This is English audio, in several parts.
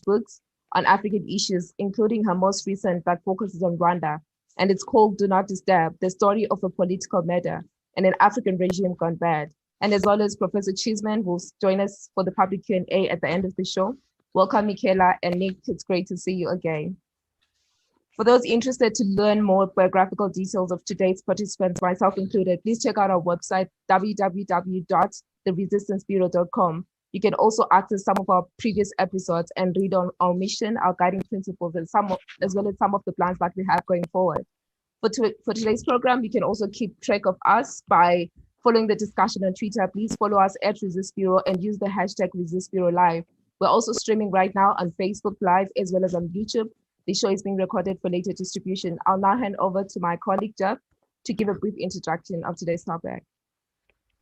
books on African issues, including her most recent that focuses on Rwanda, and it's called Do Not Disturb, the story of a political murder and an African regime gone bad. And as well as Professor Cheeseman will join us for the public Q&A at the end of the show. Welcome, Michaela and Nick. It's great to see you again. For those interested to learn more biographical details of today's participants, myself included, please check out our website, www.theresistancebureau.com. You can also access some of our previous episodes and read on our mission, our guiding principles, and as well as some of the plans that we have going forward. For today's program, you can also keep track of us by following the discussion on Twitter. Please follow us at Resist Bureau and use the hashtag Resist Bureau Live. We're also streaming right now on Facebook Live as well as on YouTube. The show is being recorded for later distribution. I'll now hand over to my colleague, Jeff, to give a brief introduction of today's topic.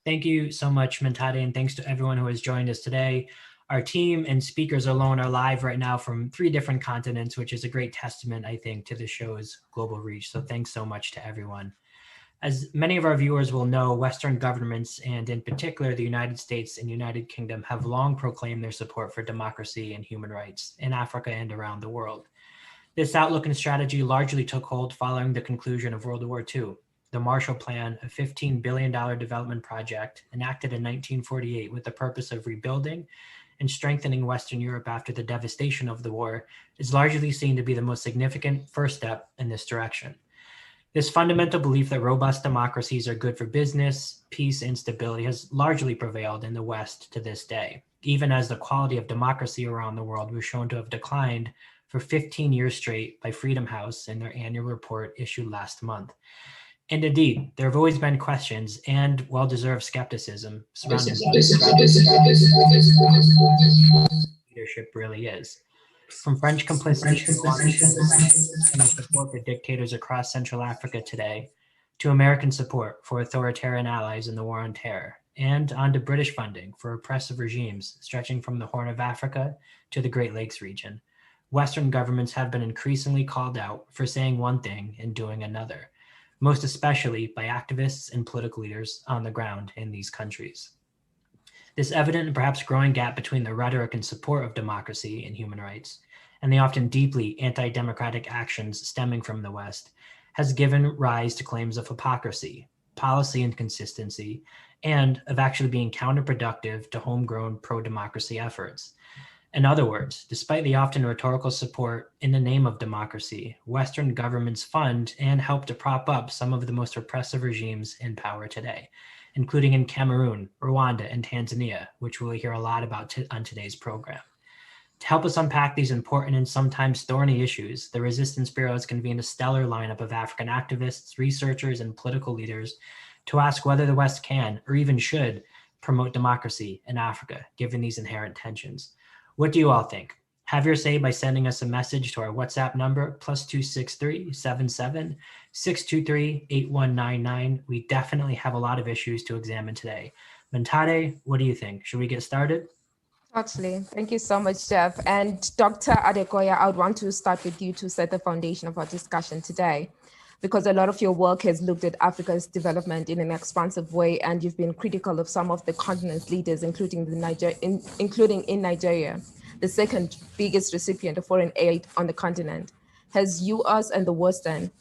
Thank you so much, Mentade, and thanks to everyone who has joined us today. Our team and speakers alone are live right now from 3 different continents, which is a great testament, I think, to the show's global reach. So thanks so much to everyone. As many of our viewers will know, Western governments, and in particular the United States and United Kingdom, have long proclaimed their support for democracy and human rights in Africa and around the world. This outlook and strategy largely took hold following the conclusion of World War II. The Marshall Plan, a $15 billion development project enacted in 1948 with the purpose of rebuilding and strengthening Western Europe after the devastation of the war, is largely seen to be the most significant first step in this direction. This fundamental belief that robust democracies are good for business, peace, and stability has largely prevailed in the West to this day, even as the quality of democracy around the world was shown to have declined for 15 years straight by Freedom House in their annual report issued last month. And indeed, there have always been questions and well-deserved skepticism surrounding what leadership really is. From French complicity and support for dictators across Central Africa today, to American support for authoritarian allies in the war on terror, and on to British funding for repressive regimes stretching from the Horn of Africa to the Great Lakes region, Western governments have been increasingly called out for saying one thing and doing another, most especially by activists and political leaders on the ground in these countries. This evident and perhaps growing gap between the rhetoric and support of democracy and human rights and the often deeply anti-democratic actions stemming from the West has given rise to claims of hypocrisy, policy inconsistency, and of actually being counterproductive to homegrown pro-democracy efforts. In other words, despite the often rhetorical support in the name of democracy, Western governments fund and help to prop up some of the most repressive regimes in power today, including in Cameroon, Rwanda, and Tanzania, which we'll hear a lot about on today's program. To help us unpack these important and sometimes thorny issues, the Resistance Bureau has convened a stellar lineup of African activists, researchers, and political leaders to ask whether the West can, or even should, promote democracy in Africa, given these inherent tensions. What do you all think? Have your say by sending us a message to our WhatsApp number, +263 77 623 8199. We definitely have a lot of issues to examine today. Mentade, what do you think? Should we get started? Totally. Thank you so much, Jeff. And Dr. Adekoya, I would want to start with you to set the foundation of our discussion today, because a lot of your work has looked at Africa's development in an expansive way, and you've been critical of some of the continent's leaders, including in Nigeria, the second biggest recipient of foreign aid on the continent. Has US and the Western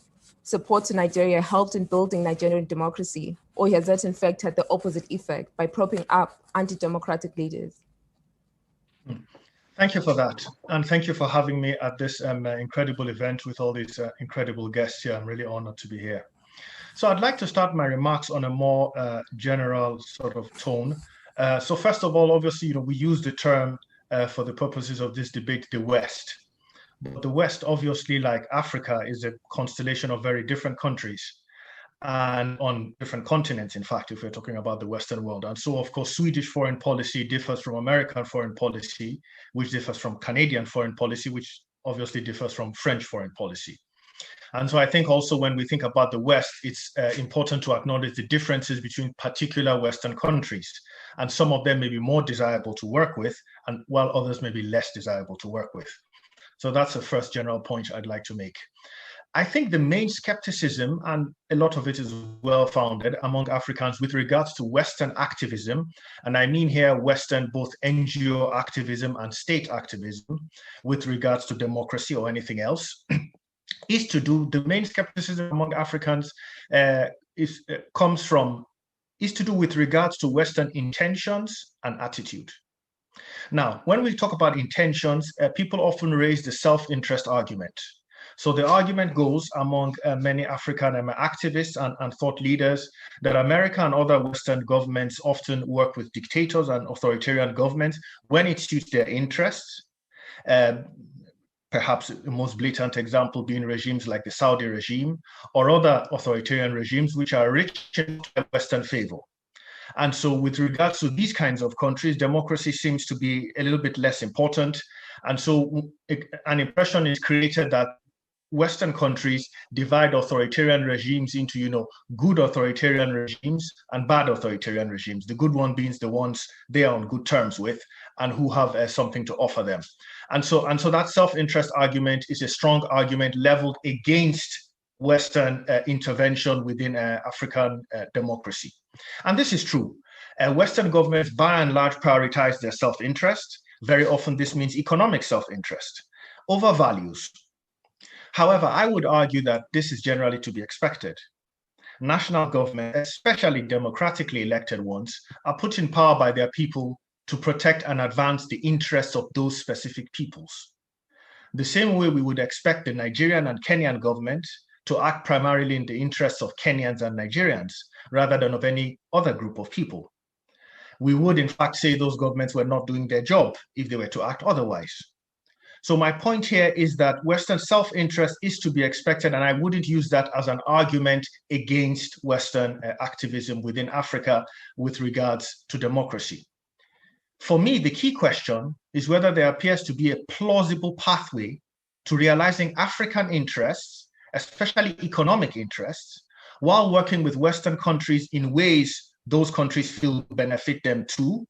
support to Nigeria helped in building Nigerian democracy, or has that in fact had the opposite effect by propping up anti-democratic leaders? Thank you for that. And thank you for having me at this incredible event with all these incredible guests here. I'm really honored to be here. So I'd like to start my remarks on a more general sort of tone. So first of all, obviously, we use the term for the purposes of this debate, the West. But the West, obviously, like Africa, is a constellation of very different countries and on different continents, in fact, if we're talking about the Western world. And so, of course, Swedish foreign policy differs from American foreign policy, which differs from Canadian foreign policy, which obviously differs from French foreign policy. And so I think also when we think about the West, it's important to acknowledge the differences between particular Western countries. And some of them may be more desirable to work with, and while others may be less desirable to work with. So that's the first general point I'd like to make. I think the main skepticism, and a lot of it is well-founded among Africans with regards to Western activism, and I mean here Western both NGO activism and state activism with regards to democracy or anything else, is to do, the main skepticism among Africans is to do with regards to Western intentions and attitude. Now, when we talk about intentions, people often raise the self-interest argument. So the argument goes among many African activists and thought leaders that America and other Western governments often work with dictators and authoritarian governments when it suits their interests. Perhaps the most blatant example being regimes like the Saudi regime or other authoritarian regimes which are rich in Western favor. And so with regards to these kinds of countries, democracy seems to be a little bit less important. And so an impression is created that Western countries divide authoritarian regimes into, good authoritarian regimes and bad authoritarian regimes. The good one being the ones they are on good terms with and who have something to offer them. And so that self-interest argument is a strong argument leveled against Western intervention within African democracy. And this is true. Western governments, by and large, prioritize their self-interest. Very often, this means economic self-interest over values. However, I would argue that this is generally to be expected. National governments, especially democratically elected ones, are put in power by their people to protect and advance the interests of those specific peoples. The same way we would expect the Nigerian and Kenyan government to act primarily in the interests of Kenyans and Nigerians, rather than of any other group of people. We would, in fact, say those governments were not doing their job if they were to act otherwise. So my point here is that Western self-interest is to be expected, and I wouldn't use that as an argument against Western activism within Africa with regards to democracy. For me, the key question is whether there appears to be a plausible pathway to realizing African interests, especially economic interests, while working with Western countries in ways those countries feel benefit them too,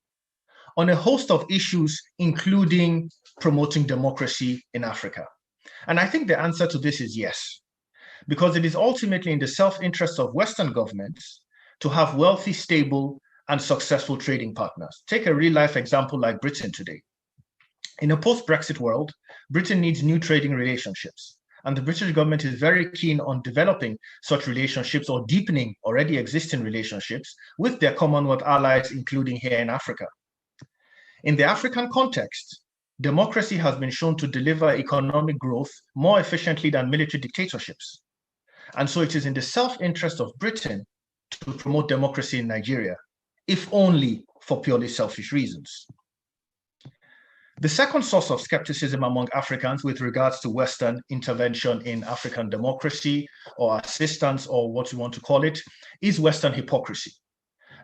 on a host of issues, including promoting democracy in Africa. And I think the answer to this is yes, because it is ultimately in the self-interest of Western governments to have wealthy, stable, and successful trading partners. Take a real-life example like Britain today. In a post-Brexit world, Britain needs new trading relationships, and the British government is very keen on developing such relationships or deepening already existing relationships with their Commonwealth allies, including here in Africa. In the African context, democracy has been shown to deliver economic growth more efficiently than military dictatorships. And so it is in the self-interest of Britain to promote democracy in Nigeria, if only for purely selfish reasons. The second source of skepticism among Africans with regards to Western intervention in African democracy or assistance or what you want to call it is Western hypocrisy.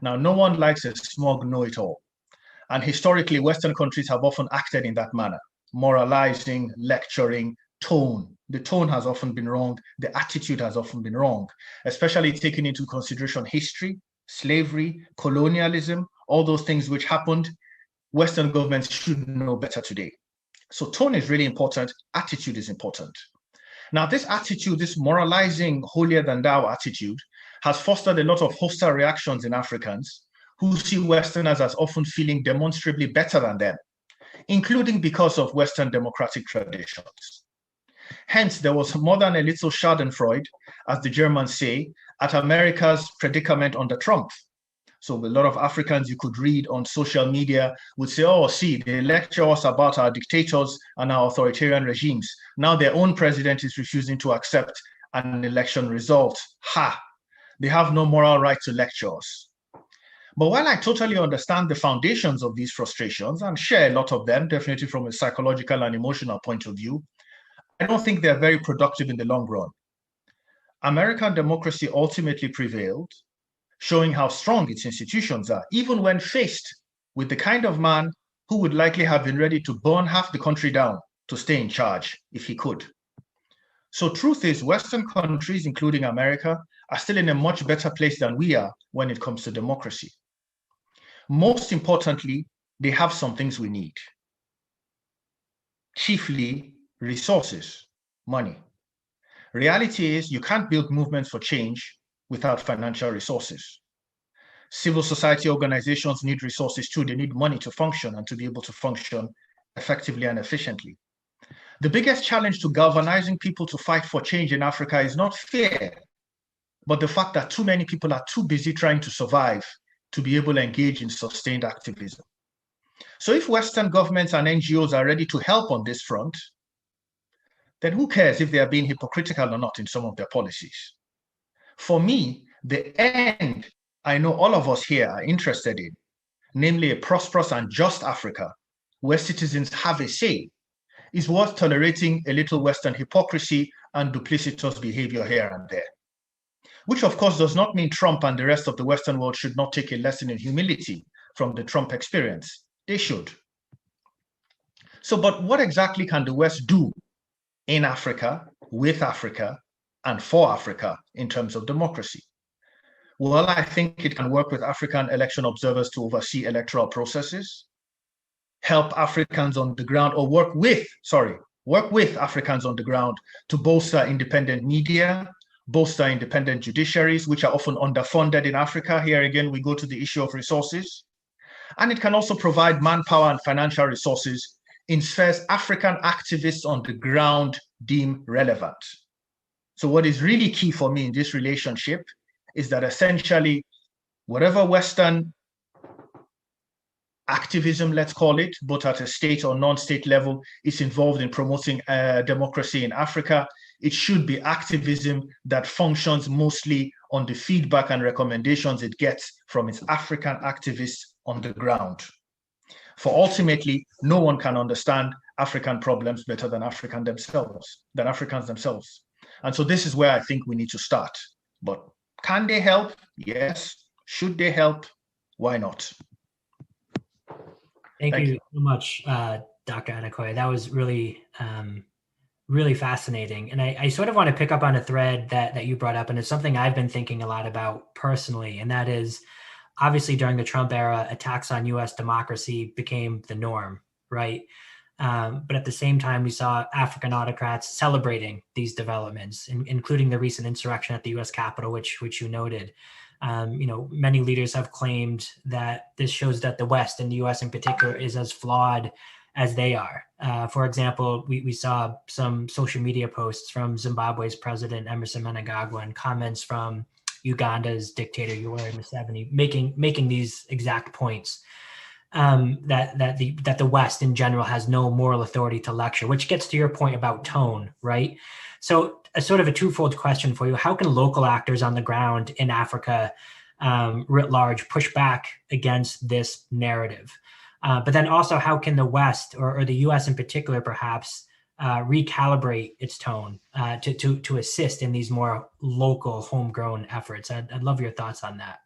Now, no one likes a smug know-it-all. And historically, Western countries have often acted in that manner, moralizing, lecturing, tone. The tone has often been wrong. The attitude has often been wrong, especially taking into consideration history, slavery, colonialism, all those things which happened. Western governments should know better today. So tone is really important. Attitude is important. Now, this attitude, this moralizing, holier than thou attitude, has fostered a lot of hostile reactions in Africans who see Westerners as often feeling demonstrably better than them, including because of Western democratic traditions. Hence, there was more than a little schadenfreude, as the Germans say, at America's predicament under Trump. So a lot of Africans you could read on social media would say, oh, see, they lecture us about our dictators and our authoritarian regimes. Now their own president is refusing to accept an election result. Ha! They have no moral right to lecture us. But while I totally understand the foundations of these frustrations and share a lot of them, definitely from a psychological and emotional point of view, I don't think they're very productive in the long run. American democracy ultimately prevailed, showing how strong its institutions are, even when faced with the kind of man who would likely have been ready to burn half the country down to stay in charge if he could. So truth is, Western countries, including America, are still in a much better place than we are when it comes to democracy. Most importantly, they have some things we need. Chiefly, resources, money. Reality is you can't build movements for change without financial resources. Civil society organizations need resources too. They need money to function and to be able to function effectively and efficiently. The biggest challenge to galvanizing people to fight for change in Africa is not fear, but the fact that too many people are too busy trying to survive to be able to engage in sustained activism. So if Western governments and NGOs are ready to help on this front, then who cares if they are being hypocritical or not in some of their policies? For me, the end I know all of us here are interested in, namely a prosperous and just Africa, where citizens have a say, is worth tolerating a little Western hypocrisy and duplicitous behavior here and there. Which of course does not mean Trump and the rest of the Western world should not take a lesson in humility from the Trump experience. They should. So, but what exactly can the West do in Africa, with Africa, and for Africa in terms of democracy? Well, I think it can work with African election observers to oversee electoral processes, help Africans on the ground, or work with Africans on the ground to bolster independent media, bolster independent judiciaries, which are often underfunded in Africa. Here again, we go to the issue of resources. And it can also provide manpower and financial resources in spheres African activists on the ground deem relevant. So what is really key for me in this relationship is that essentially, whatever Western activism, let's call it, both at a state or non-state level, is involved in promoting democracy in Africa, it should be activism that functions mostly on the feedback and recommendations it gets from its African activists on the ground. For ultimately, no one can understand African problems better than Africans themselves. And so this is where I think we need to start. But can they help? Yes. Should they help? Why not? Thank you so much, Dr. Adekoya. That was really, really fascinating. And I sort of want to pick up on a thread that you brought up, and it's something I've been thinking a lot about personally, and that is obviously during the Trump era, attacks on US democracy became the norm, right? But at the same time, we saw African autocrats celebrating these developments, including the recent insurrection at the US Capitol, which you noted. Many leaders have claimed that this shows that the West, and the US in particular, is as flawed as they are. For example, we saw some social media posts from Zimbabwe's President Emerson Mnangagwa and comments from Uganda's dictator Yoweri Museveni making these exact points. That the West in general has no moral authority to lecture, which gets to your point about tone, right? So a sort of a twofold question for you: how can local actors on the ground in Africa, writ large, push back against this narrative? But then also, how can the West or the U.S. in particular, perhaps, recalibrate its tone to assist in these more local, homegrown efforts? I'd love your thoughts on that.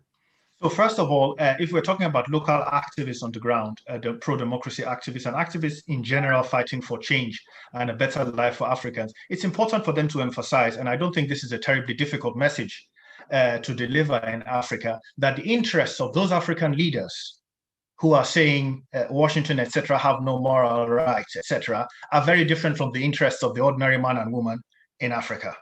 So first of all, if we're talking about local activists on the ground, the pro-democracy activists and activists in general fighting for change and a better life for Africans, it's important for them to emphasize, and I don't think this is a terribly difficult message to deliver in Africa, that the interests of those African leaders who are saying Washington, etc., have no moral rights, etc., are very different from the interests of the ordinary man and woman in Africa.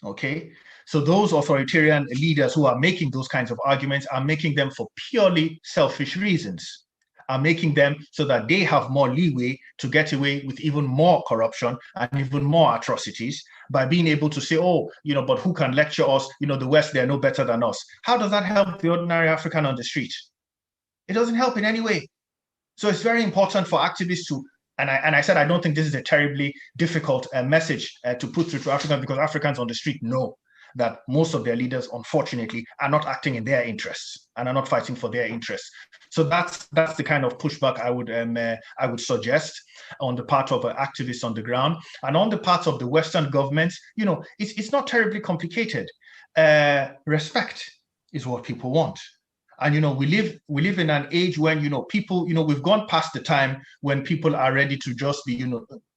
Okay? So those authoritarian leaders who are making those kinds of arguments are making them for purely selfish reasons, are making them so that they have more leeway to get away with even more corruption and even more atrocities by being able to say, oh, but who can lecture us? The West, they're no better than us. How does that help the ordinary African on the street? It doesn't help in any way. So it's very important for activists to, and I said, I don't think this is a terribly difficult message to put through to Africans, because Africans on the street know that most of their leaders, unfortunately, are not acting in their interests and are not fighting for their interests. So that's the kind of pushback I would suggest on the part of activists on the ground. And on the part of the Western governments, it's not terribly complicated. Respect is what people want. And we live in an age when people we've gone past the time when people are ready to just be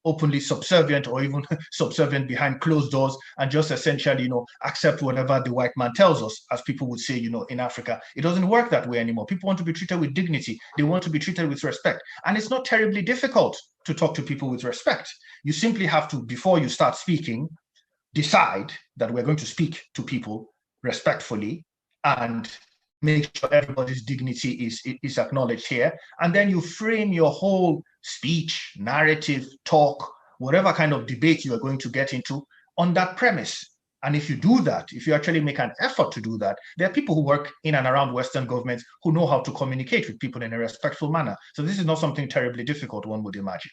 openly subservient, or even subservient behind closed doors, and just essentially accept whatever the white man tells us, as people would say in Africa. It doesn't work that way anymore. People want to be treated with dignity. They want to be treated with respect, and it's not terribly difficult to talk to people with respect. You simply have to, before you start speaking, decide that we're going to speak to people respectfully and make sure everybody's dignity is acknowledged here. And then you frame your whole speech, narrative, talk, whatever kind of debate you are going to get into on that premise. And if you do that, if you actually make an effort to do that, there are people who work in and around Western governments who know how to communicate with people in a respectful manner. So this is not something terribly difficult, one would imagine.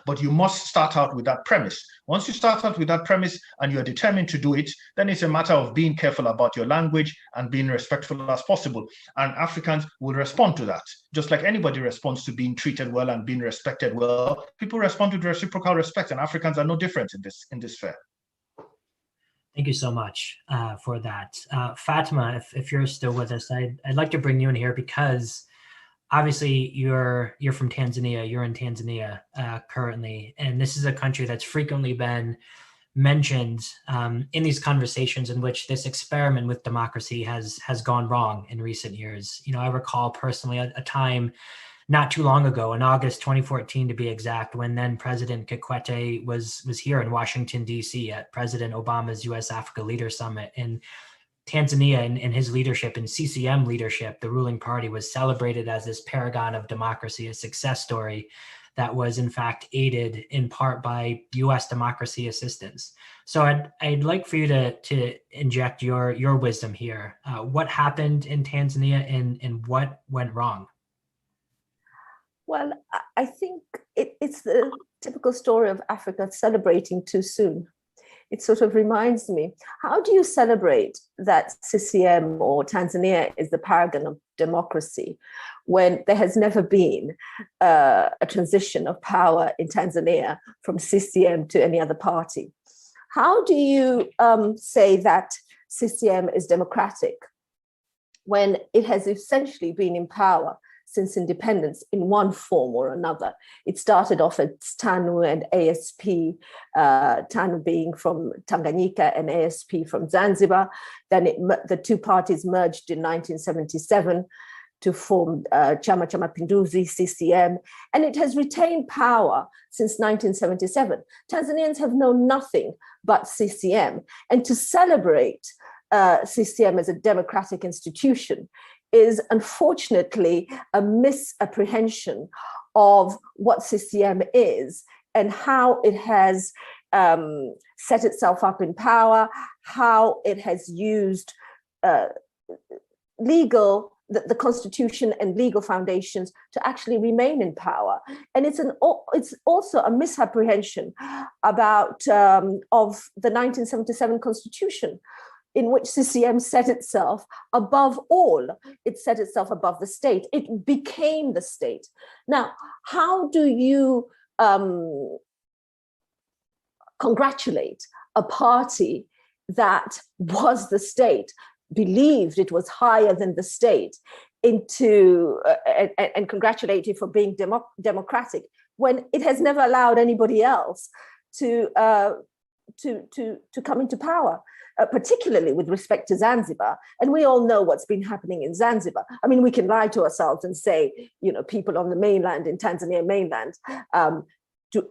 But you must start out with that premise. Once you start out with that premise and you're determined to do it, then it's a matter of being careful about your language and being respectful as possible. And Africans will respond to that. Just like anybody responds to being treated well and being respected well, people respond to reciprocal respect, and Africans are no different in this sphere. Thank you so much for that. Fatima, if you're still with us, I'd like to bring you in here because obviously you're from Tanzania. You're in Tanzania currently, and this is a country that's frequently been mentioned in these conversations in which this experiment with democracy has gone wrong in recent years. You know, I recall personally a time not too long ago, in August 2014 to be exact, when then President Kikwete was here in Washington, D.C. at President Obama's U.S. Africa Leader Summit. And Tanzania, in his leadership, in CCM leadership, the ruling party was celebrated as this paragon of democracy, a success story that was in fact aided in part by U.S. democracy assistance. So I'd like for you to inject your wisdom here. What happened in Tanzania and what went wrong? Well, I think it's the typical story of Africa celebrating too soon. It sort of reminds me, how do you celebrate that CCM or Tanzania is the paragon of democracy when there has never been a transition of power in Tanzania from CCM to any other party? How do you say that CCM is democratic when it has essentially been in power since independence in one form or another? It started off as TANU and ASP, TANU being from Tanganyika and ASP from Zanzibar. Then the two parties merged in 1977 to form Chama cha Mapinduzi, CCM, and it has retained power since 1977. Tanzanians have known nothing but CCM, and to celebrate CCM as a democratic institution is unfortunately a misapprehension of what CCM is and how it has set itself up in power, how it has used the Constitution and legal foundations to actually remain in power. And it's also a misapprehension about of the 1977 Constitution, in which CCM set itself above all. It set itself above the state. It became the state. Now, how do you congratulate a party that was the state, believed it was higher than the state, and congratulate it for being democratic when it has never allowed anybody else to come into power? Particularly with respect to Zanzibar. And we all know what's been happening in Zanzibar. I mean, we can lie to ourselves and say, you know, people on the mainland, in Tanzania mainland, are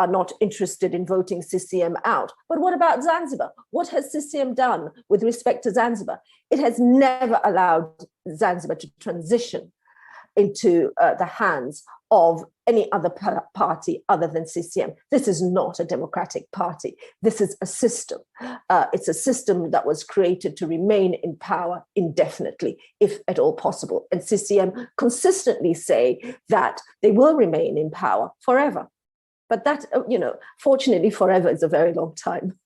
not interested in voting CCM out. But what about Zanzibar? What has CCM done with respect to Zanzibar? It has never allowed Zanzibar to transition into the hands of any other party other than CCM. This is not a democratic party. This is a system. It's a system that was created to remain in power indefinitely, if at all possible. And CCM consistently say that they will remain in power forever. But that, fortunately, forever is a very long time.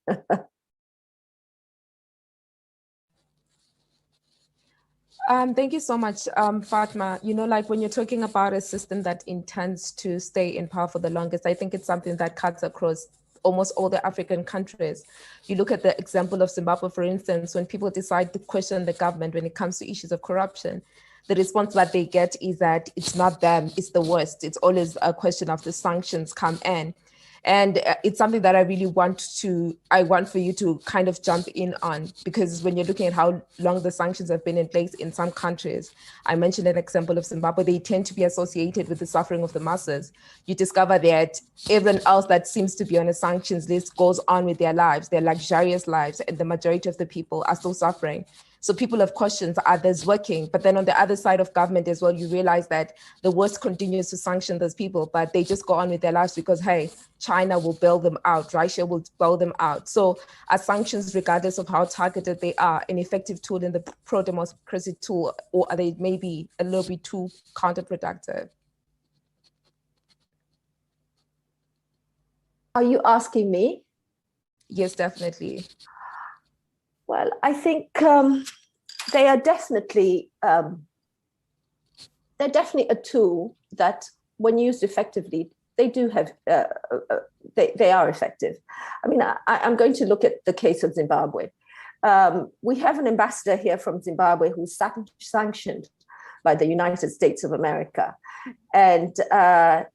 Thank you so much, Fatma. Like when you're talking about a system that intends to stay in power for the longest, I think it's something that cuts across almost all the African countries. You look at the example of Zimbabwe, for instance, when people decide to question the government when it comes to issues of corruption, the response that they get is that it's not them, it's the West. It's always a question of the sanctions come in. And it's something that I really want for you to kind of jump in on, because when you're looking at how long the sanctions have been in place in some countries, I mentioned an example of Zimbabwe, they tend to be associated with the suffering of the masses. You discover that everyone else that seems to be on a sanctions list goes on with their lives, their luxurious lives, and the majority of the people are still suffering. So people have questions, are others working? But then on the other side of government as well, you realize that the West continues to sanction those people, but they just go on with their lives because, hey, China will bail them out, Russia will bail them out. So are sanctions, regardless of how targeted they are, an effective tool in the pro-democracy tool, or are they maybe a little bit too counterproductive? Are you asking me? Yes, definitely. Well, I think they are definitely they're definitely a tool that, when used effectively, they do have they are effective. I mean, I'm going to look at the case of Zimbabwe. We have an ambassador here from Zimbabwe who's sanctioned by the United States of America, and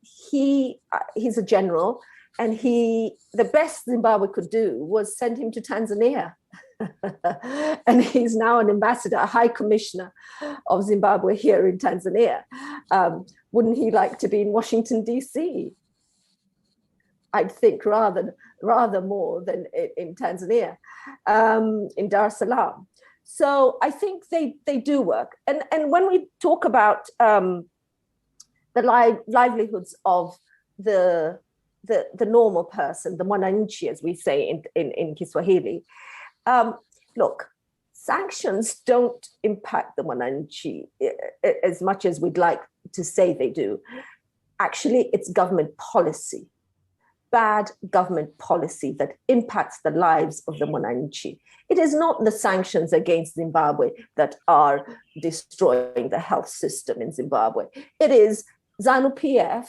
he's a general. And the best Zimbabwe could do was send him to Tanzania. And he's now an ambassador, a high commissioner of Zimbabwe here in Tanzania. Wouldn't he like to be in Washington, D.C.? I'd think rather more than in Tanzania, in Dar es Salaam. So I think they do work. And when we talk about the livelihoods of the normal person, the mwananchi, as we say in Kiswahili, look, sanctions don't impact the mwananchi as much as we'd like to say they do. Actually, it's government policy, bad government policy, that impacts the lives of the mwananchi. It is not the sanctions against Zimbabwe that are destroying the health system in Zimbabwe. It is ZANU-PF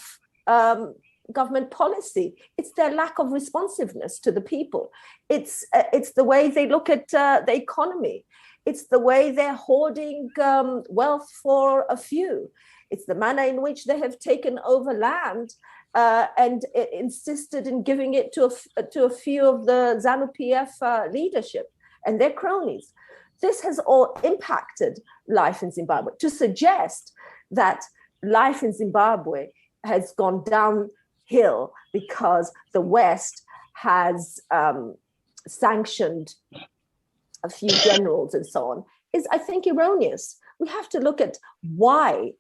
government policy. It's their lack of responsiveness to the people. It's the way they look at the economy. It's the way they're hoarding wealth for a few. It's the manner in which they have taken over land and insisted in giving it to a few of the ZANU-PF leadership and their cronies. This has all impacted life in Zimbabwe. To suggest that life in Zimbabwe has gone downhill because the West has sanctioned a few generals and so on is, I think, erroneous. We have to look at why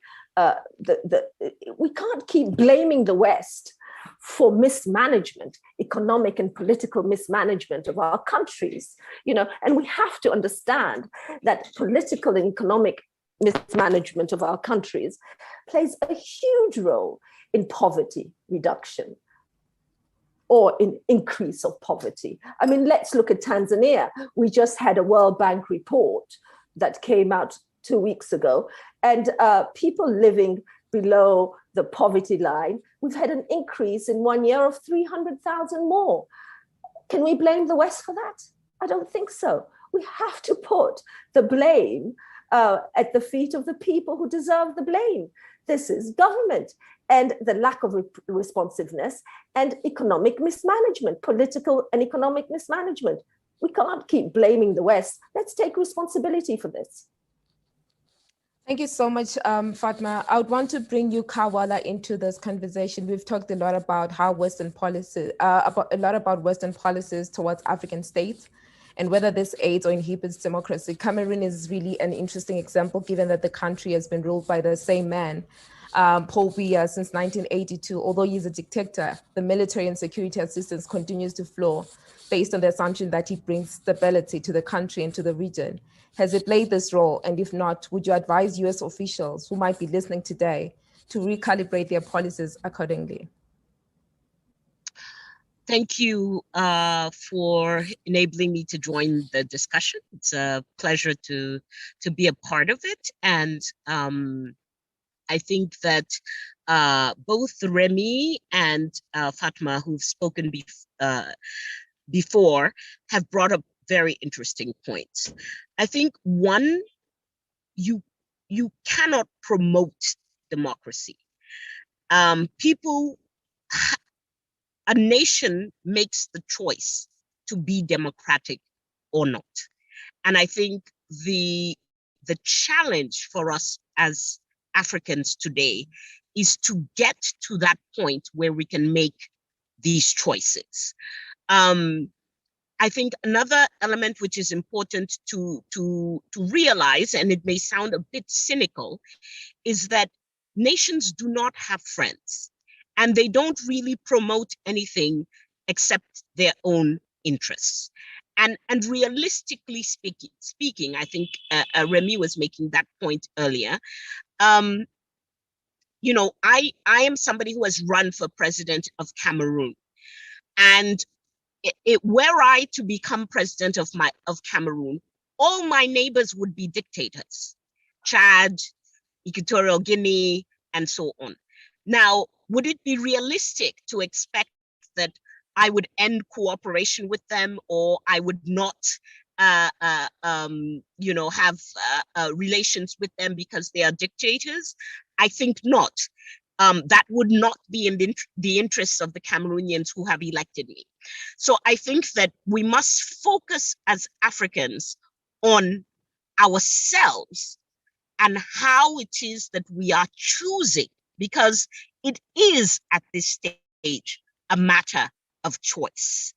we can't keep blaming the West for mismanagement, economic and political mismanagement of our countries, and we have to understand that political and economic mismanagement of our countries plays a huge role in poverty reduction or in increase of poverty. I mean, let's look at Tanzania. We just had a World Bank report that came out 2 weeks ago, and people living below the poverty line, we've had an increase in 1 year of 300,000 more. Can we blame the West for that? I don't think so. We have to put the blame at the feet of the people who deserve the blame. This is government and the lack of responsiveness and economic mismanagement, political and economic mismanagement. We can't keep blaming the West. Let's take responsibility for this. Thank you so much, Fatma. I would want to bring you, Kawala, into this conversation. We've talked a lot about how Western policies, about Western policies towards African states and whether this aids or inhibits democracy. Cameroon is really an interesting example, given that the country has been ruled by the same man, Paul Biya, since 1982. Although he's a dictator, the military and security assistance continues to flow based on the assumption that he brings stability to the country and to the region. Has it played this role? And if not, would you advise US officials who might be listening today to recalibrate their policies accordingly? Thank you for enabling me to join the discussion. It's a pleasure to be a part of it. And I think that both Remy and Fatma, who've spoken before, have brought up very interesting points. I think one, you cannot promote democracy. People a nation makes the choice to be democratic or not. And I think the challenge for us as Africans today is to get to that point where we can make these choices. I think another element which is important to realize, and it may sound a bit cynical, is that nations do not have friends, and they don't really promote anything except their own interests. And realistically speaking, I think Remy was making that point earlier. You know, I am somebody who has run for president of Cameroon, and were I to become president of Cameroon, all my neighbors would be dictators: Chad, Equatorial Guinea, and so on. Now, would it be realistic to expect that I would end cooperation with them, or I would not, you know, have relations with them because they are dictators? I think not. That would not be in the interests of the Cameroonians who have elected me. So I think that we must focus as Africans on ourselves and how it is that we are choosing, because it is at this stage a matter of choice.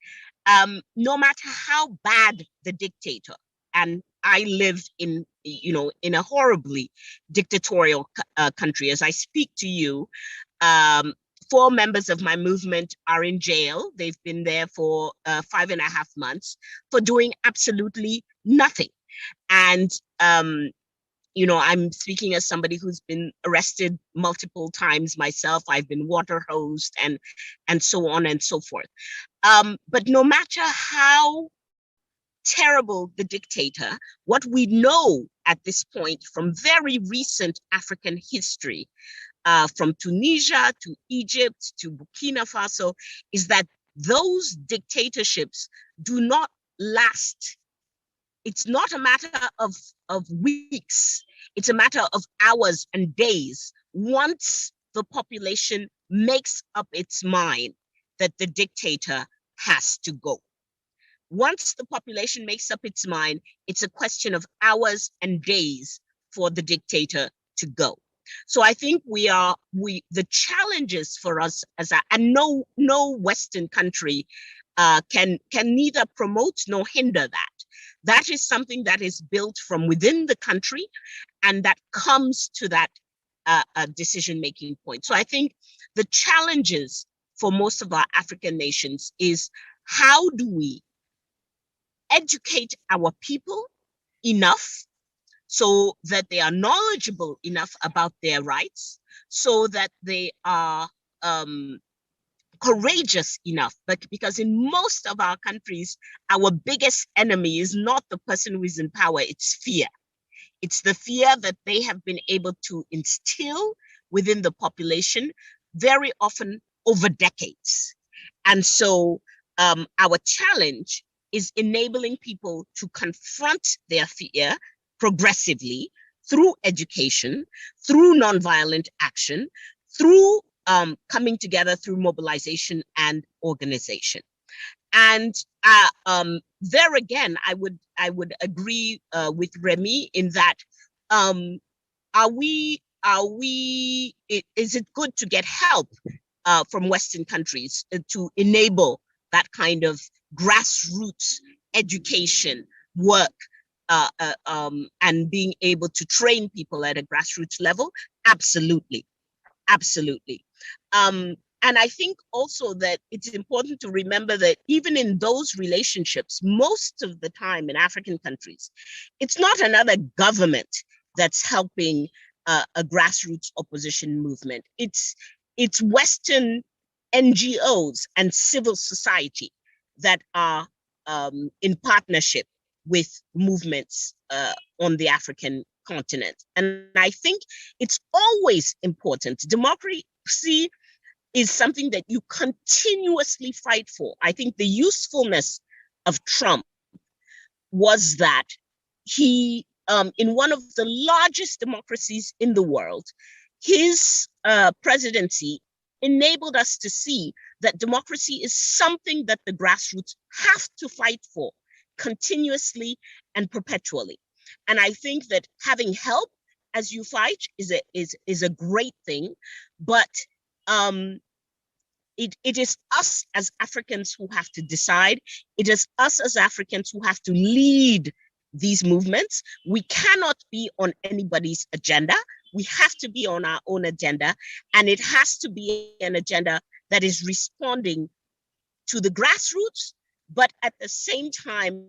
No matter how bad the dictator, and I lived in, you know, in a horribly dictatorial country. As I speak to you, 4 members of my movement are in jail. They've been there for 5.5 months for doing absolutely nothing. And, you know, I'm speaking as somebody who's been arrested multiple times myself. I've been water hosed and so on and so forth. But no matter how terrible the dictator, what we know at this point from very recent African history, from Tunisia to Egypt to Burkina Faso, is that those dictatorships do not last. It's not a matter of weeks. It's a matter of hours and days. Once the population makes up its mind that the dictator has to go. Once the population makes up its mind, it's a question of hours and days for the dictator to go. So I think the challenges for us and no Western country can neither promote nor hinder that. That is something that is built from within the country, and that comes to that decision-making point. So I think the challenges for most of our African nations is, how do we educate our people enough so that they are knowledgeable enough about their rights, so that they are courageous enough? But because in most of our countries, our biggest enemy is not the person who is in power, it's fear. It's the fear that they have been able to instill within the population, very often over decades. And so our challenge is enabling people to confront their fear progressively through education, through nonviolent action, through coming together through mobilization and organization. And there again, I would agree with Remy in that, is it good to get help from Western countries to enable that kind of grassroots education work and being able to train people at a grassroots level? Absolutely, absolutely. And I think also that it's important to remember that even in those relationships, most of the time in African countries, it's not another government that's helping a grassroots opposition movement. It's Western NGOs and civil society that are in partnership with movements on the African continent. And I think it's always important. Democracy is something that you continuously fight for. I think the usefulness of Trump was that he, in one of the largest democracies in the world, his presidency enabled us to see that democracy is something that the grassroots have to fight for continuously and perpetually. And I think that having help as you fight is a great thing, but it is us as Africans who have to decide. It is us as Africans who have to lead these movements. We cannot be on anybody's agenda. We have to be on our own agenda, and it has to be an agenda that is responding to the grassroots, but at the same time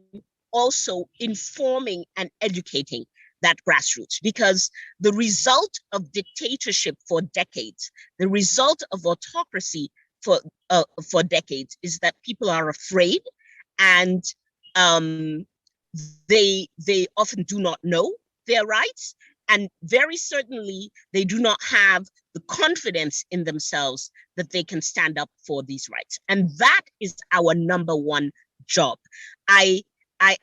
also informing and educating that grassroots, because the result of dictatorship for decades, the result of autocracy for decades is that people are afraid, and they often do not know their rights, and very certainly they do not have the confidence in themselves that they can stand up for these rights. And that is our number one job. I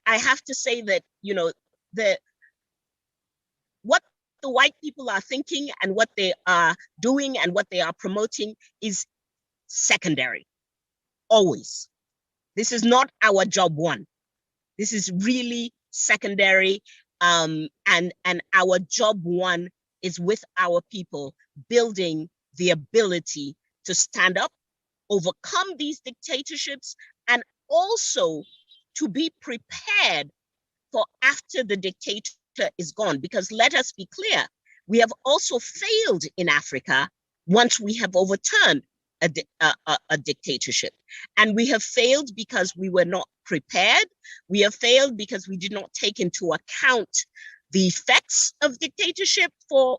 have to say that, you know, what the white people are thinking and what they are doing and what they are promoting is secondary, always. This is not our job one. This is really secondary, and our job one is with our people, building the ability to stand up, overcome these dictatorships, and also to be prepared for after the dictator is gone. Because let us be clear, we have also failed in Africa once we have overturned a dictatorship. And we have failed because we were not prepared. We have failed because we did not take into account the effects of dictatorship for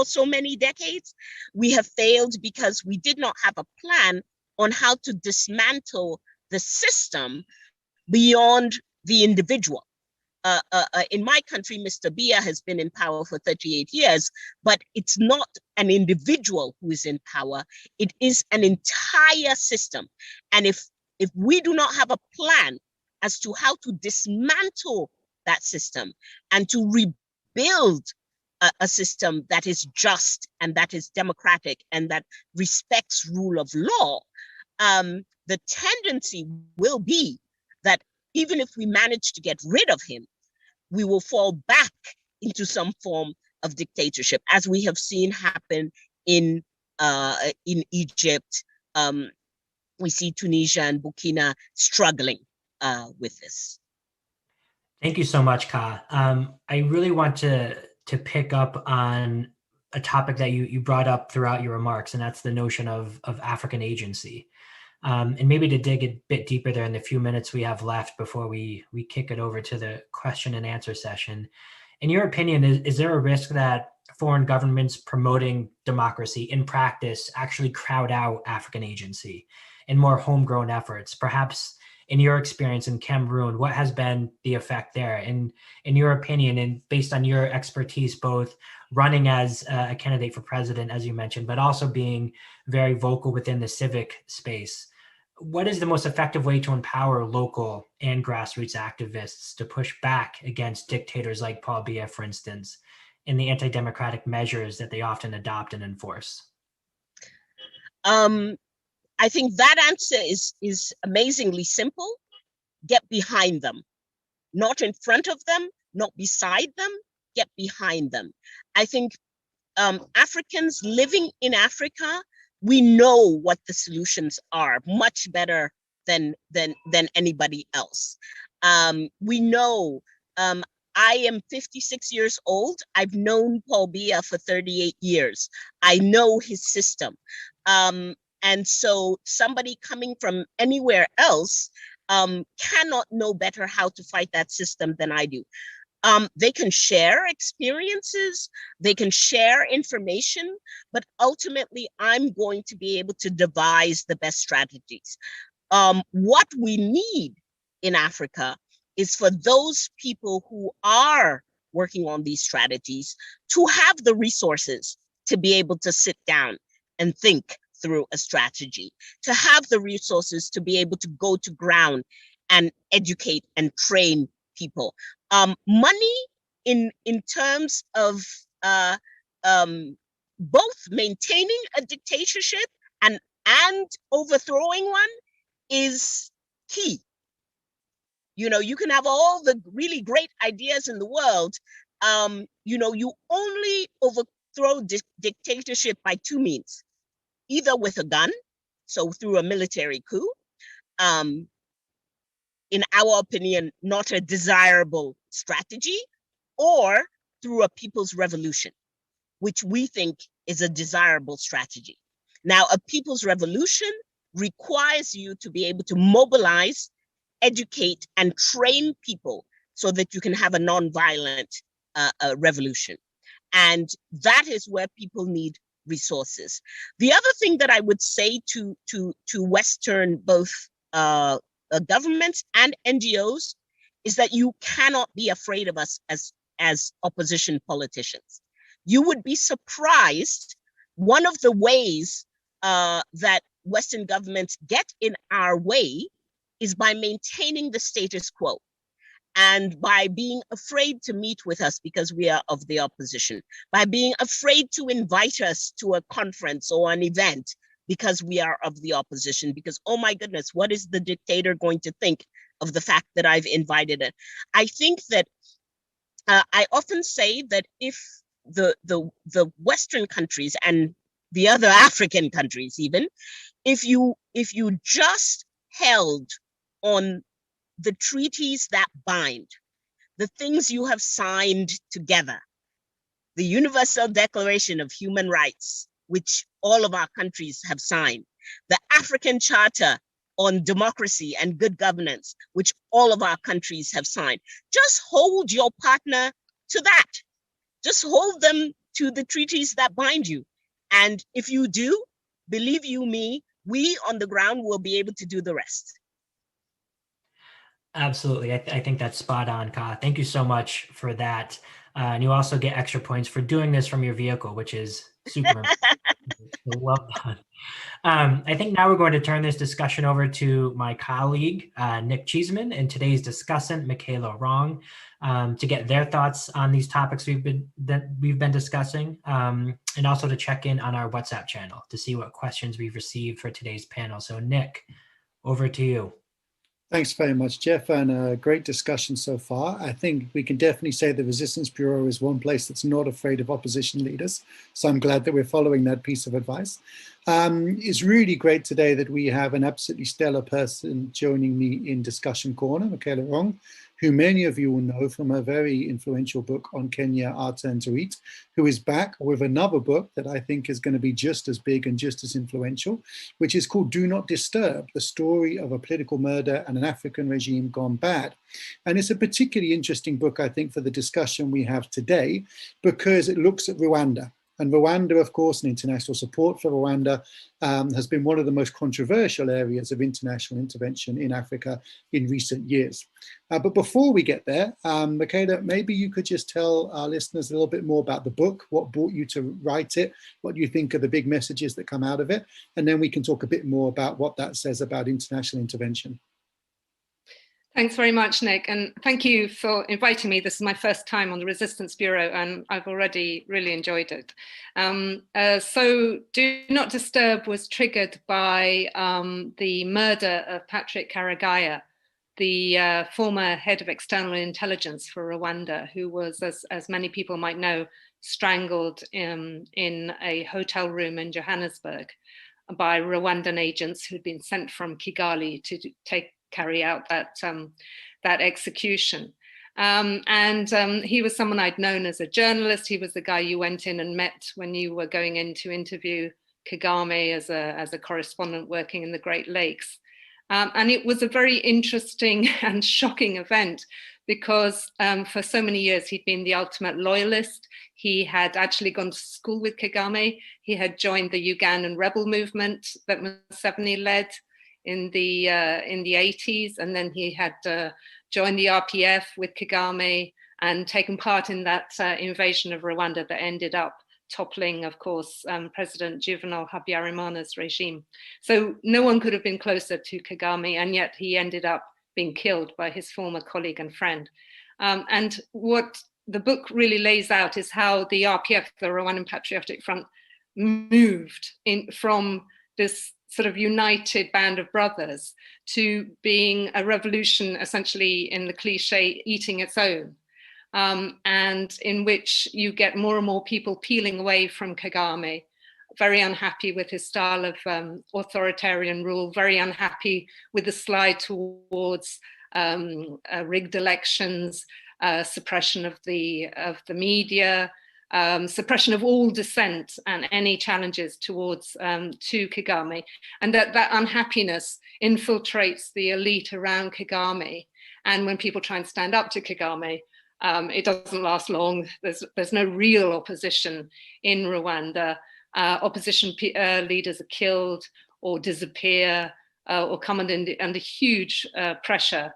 so many decades. We have failed because we did not have a plan on how to dismantle the system beyond the individual. In my country, Mr. Biya has been in power for 38 years, but it's not an individual who is in power. It is an entire system. And if we do not have a plan as to how to dismantle that system and to rebuild a system that is just and that is democratic and that respects rule of law, the tendency will be that even if we manage to get rid of him, we will fall back into some form of dictatorship, as we have seen happen in Egypt. We see Tunisia and Burkina struggling with this. Thank you so much, Ka. I really want to pick up on a topic that you brought up throughout your remarks, and that's the notion of African agency. And maybe to dig a bit deeper there in the few minutes we have left before we kick it over to the question and answer session. In your opinion, is there a risk that foreign governments promoting democracy in practice actually crowd out African agency in more homegrown efforts? Perhaps in your experience in Cameroon, what has been the effect there? And in your opinion, and based on your expertise, both running as a candidate for president, as you mentioned, but also being very vocal within the civic space, what is the most effective way to empower local and grassroots activists to push back against dictators like Paul Biya, for instance, in the anti-democratic measures that they often adopt and enforce? I think that answer is amazingly simple. Get behind them, not in front of them, not beside them, get behind them. I think Africans living in Africa, we know what the solutions are much better than anybody else. We know, I am 56 years old. I've known Paul Biya for 38 years. I know his system. And so somebody coming from anywhere else cannot know better how to fight that system than I do. They can share experiences, they can share information, but ultimately I'm going to be able to devise the best strategies. What we need in Africa is for those people who are working on these strategies to have the resources to be able to sit down and think through a strategy, to have the resources to be able to go to ground and educate and train people. Money in terms of both maintaining a dictatorship and and overthrowing one is key. You know, you can have all the really great ideas in the world. You know, you only overthrow dictatorship by two means, either with a gun, so through a military coup, in our opinion, not a desirable strategy, or through a people's revolution, which we think is a desirable strategy. Now, a people's revolution requires you to be able to mobilize, educate, and train people so that you can have a nonviolent revolution. And that is where people need resources. The other thing that I would say to Western, both governments and NGOs, is that you cannot be afraid of us as opposition politicians. You would be surprised. One of the ways that Western governments get in our way is by maintaining the status quo and by being afraid to meet with us because we are of the opposition, by being afraid to invite us to a conference or an event because we are of the opposition, because, oh my goodness, what is the dictator going to think of the fact that I've invited it? I think that I often say that if the Western countries and the other African countries even, if you just held on the treaties that bind, the things you have signed together, the Universal Declaration of Human Rights, which all of our countries have signed, the African Charter on Democracy and Good Governance, which all of our countries have signed. Just hold your partner to that. Just hold them to the treaties that bind you. And if you do, believe you me, we on the ground will be able to do the rest. Absolutely. I think that's spot on, Ka. Thank you so much for that. And you also get extra points for doing this from your vehicle, which is super so well done. I think now we're going to turn this discussion over to my colleague, Nick Cheeseman, and today's discussant, Michaela Wrong, to get their thoughts on these topics we've been discussing, and also to check in on our WhatsApp channel to see what questions we've received for today's panel. So Nick, over to you. Thanks very much, Jeff, and a great discussion so far. I think we can definitely say the Resistance Bureau is one place that's not afraid of opposition leaders. So I'm glad that we're following that piece of advice. It's really great today that we have an absolutely stellar person joining me in Discussion Corner, Michaela Wrong, who many of you will know from a very influential book on Kenya, Our Turn to Eat, who is back with another book that I think is going to be just as big and just as influential, which is called Do Not Disturb, the story of a political murder and an African regime gone bad. And it's a particularly interesting book, I think, for the discussion we have today, because it looks at Rwanda. And Rwanda, of course, and international support for Rwanda has been one of the most controversial areas of international intervention in Africa in recent years. But before we get there, Michaela, maybe you could just tell our listeners a little bit more about the book, what brought you to write it, what you think are the big messages that come out of it, and then we can talk a bit more about what that says about international intervention. Thanks very much, Nick, and thank you for inviting me. This is my first time on the Resistance Bureau, and I've already really enjoyed it. So Do Not Disturb was triggered by the murder of Patrick Karegeya, the former head of external intelligence for Rwanda, who was, as many people might know, strangled in a hotel room in Johannesburg by Rwandan agents who'd been sent from Kigali to carry out that execution. He was someone I'd known as a journalist. He was the guy you went in and met when you were going in to interview Kagame as a correspondent working in the Great Lakes. And it was a very interesting and shocking event because for so many years he'd been the ultimate loyalist. He had actually gone to school with Kagame. He had joined the Ugandan rebel movement that Museveni led in the 80s, and then he had joined the RPF with Kagame and taken part in that invasion of Rwanda that ended up toppling, of course, President Juvenal Habyarimana's regime. So no one could have been closer to Kagame, and yet he ended up being killed by his former colleague and friend. And what the book really lays out is how the RPF, the Rwandan Patriotic Front, moved from this sort of united band of brothers to being a revolution essentially in the cliche eating its own, and in which you get more and more people peeling away from Kagame, very unhappy with his style of authoritarian rule, very unhappy with the slide towards rigged elections, suppression of the media, suppression of all dissent and any challenges towards to Kagame, and that unhappiness infiltrates the elite around Kagame. And when people try and stand up to Kagame, it doesn't last long. There's no real opposition in Rwanda. Opposition leaders are killed or disappear or come under huge pressure.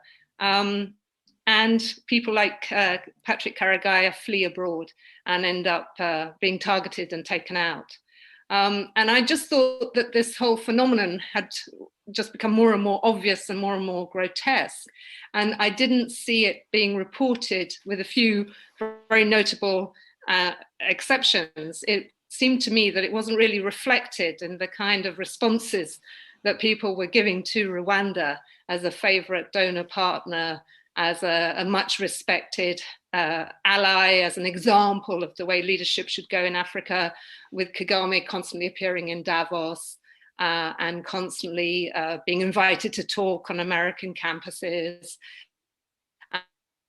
And people like Patrick Karegeya flee abroad and end up being targeted and taken out. And I just thought that this whole phenomenon had just become more and more obvious and more grotesque. And I didn't see it being reported, with a few very notable exceptions. It seemed to me that it wasn't really reflected in the kind of responses that people were giving to Rwanda as a favorite donor partner, as a much respected ally, as an example of the way leadership should go in Africa, with Kagame constantly appearing in Davos and constantly being invited to talk on American campuses,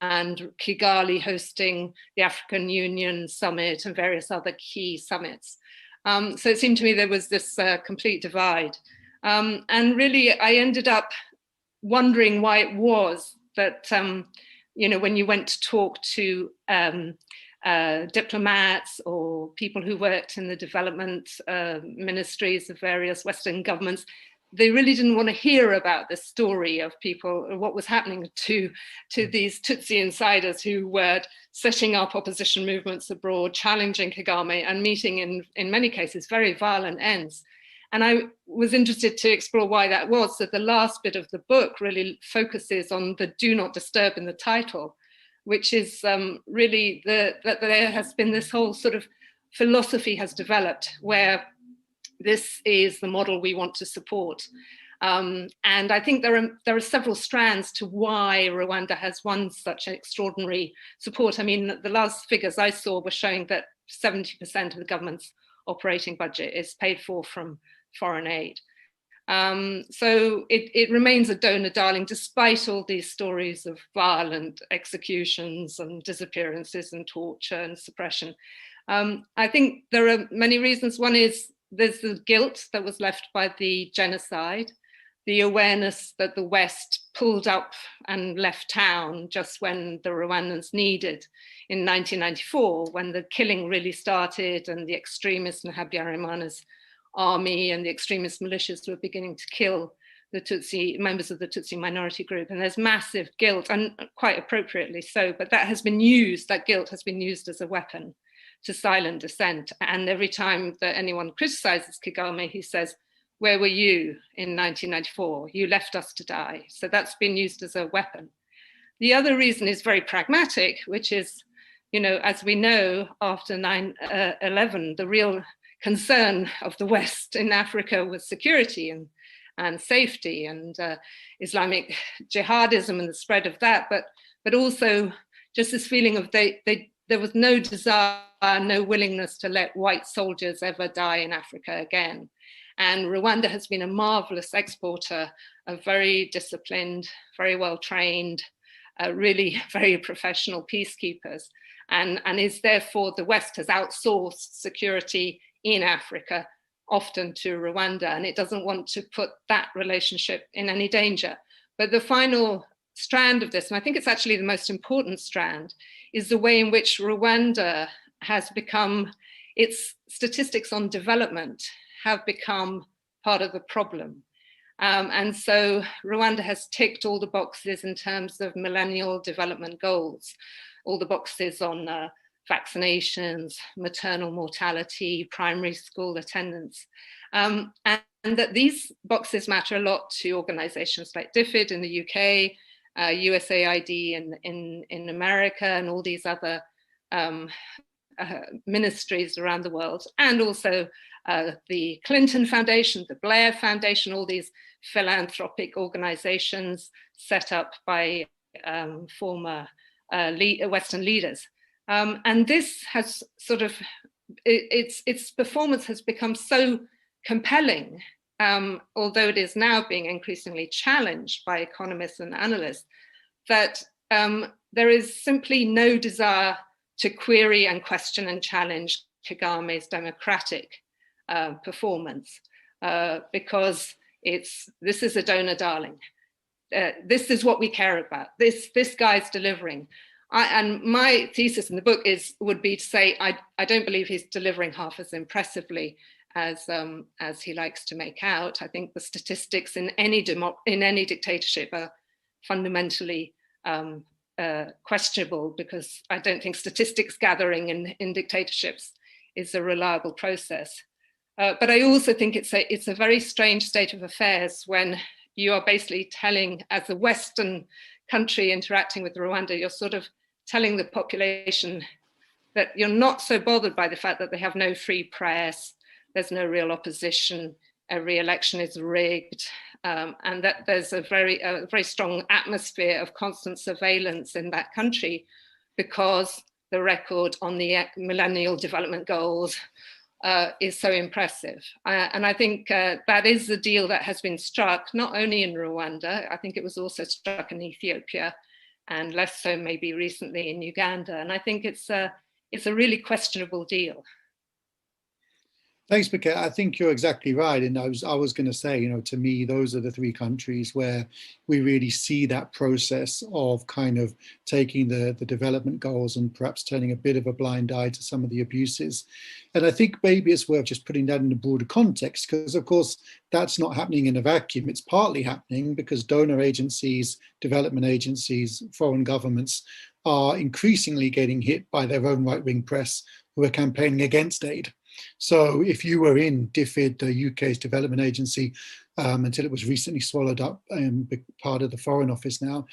and Kigali hosting the African Union Summit and various other key summits. So it seemed to me there was this complete divide. And really, I ended up wondering why it was that, you know, when you went to talk to diplomats or people who worked in the development ministries of various Western governments, they really didn't want to hear about the story of people, what was happening to these Tutsi insiders who were setting up opposition movements abroad, challenging Kagame, and meeting in many cases very violent ends. And I was interested to explore why that was. So the last bit of the book really focuses on the "do not disturb" in the title, which is really that there has been this whole sort of philosophy has developed where this is the model we want to support. And I think there are several strands to why Rwanda has won such extraordinary support. I mean, the last figures I saw were showing that 70% of the government's operating budget is paid for from foreign aid. So it remains a donor darling, despite all these stories of violent executions and disappearances and torture and suppression. I think there are many reasons. One is there's the guilt that was left by the genocide, the awareness that the West pulled up and left town just when the Rwandans needed in 1994, when the killing really started and the extremists in Habyarimana's army and the extremist militias were beginning to kill the Tutsi members of the Tutsi minority group. And there's massive guilt, and quite appropriately so, but that has been used, that guilt has been used as a weapon to silent dissent. And every time that anyone criticizes Kagame, he says, "Where were you in 1994? You left us to die." So that's been used as a weapon. The other reason is very pragmatic, which is, you know, as we know, after 9/11, the real concern of the West in Africa was security and safety and Islamic jihadism and the spread of that, but also just this feeling of there was no desire, no willingness to let white soldiers ever die in Africa again. And Rwanda has been a marvelous exporter of very disciplined, very well trained, really very professional peacekeepers, and is therefore, the West has outsourced security in Africa, often to Rwanda, and it doesn't want to put that relationship in any danger. But the final strand of this, and I think it's actually the most important strand, is the way in which Rwanda has become, its statistics on development have become part of the problem. And so Rwanda has ticked all the boxes in terms of millennial development goals, all the boxes on vaccinations, maternal mortality, primary school attendance. And that these boxes matter a lot to organizations like DFID in the UK, USAID in America, and all these other ministries around the world, and also the Clinton Foundation, the Blair Foundation, all these philanthropic organizations set up by former Western leaders. And this has sort of, its performance has become so compelling, although it is now being increasingly challenged by economists and analysts, that there is simply no desire to query and question and challenge Kagame's democratic performance, because this is a donor darling. This is what we care about. This guy's delivering. And my thesis in the book would be to say, I don't believe he's delivering half as impressively as he likes to make out. I think the statistics in any dictatorship are fundamentally questionable, because I don't think statistics gathering in dictatorships is a reliable process. But I also think it's a very strange state of affairs when you are basically telling, as a Western country interacting with Rwanda, you're sort of telling the population that you're not so bothered by the fact that they have no free press, there's no real opposition, every election is rigged, and that there's a very strong atmosphere of constant surveillance in that country, because the record on the Millennial Development Goals is so impressive. And I think that is the deal that has been struck, not only in Rwanda, I think it was also struck in Ethiopia, and less so maybe recently in Uganda. And I think it's a really questionable deal. Thanks, Mikhail. I think you're exactly right. And I was going to say, to me, those are the three countries where we really see that process of kind of taking the development goals and perhaps turning a bit of a blind eye to some of the abuses. And I think maybe it's worth just putting that in a broader context, because of course, that's not happening in a vacuum. It's partly happening because donor agencies, development agencies, foreign governments are increasingly getting hit by their own right-wing press who are campaigning against aid. So if you were in DFID, the UK's development agency, until it was recently swallowed up part of the Foreign Office now,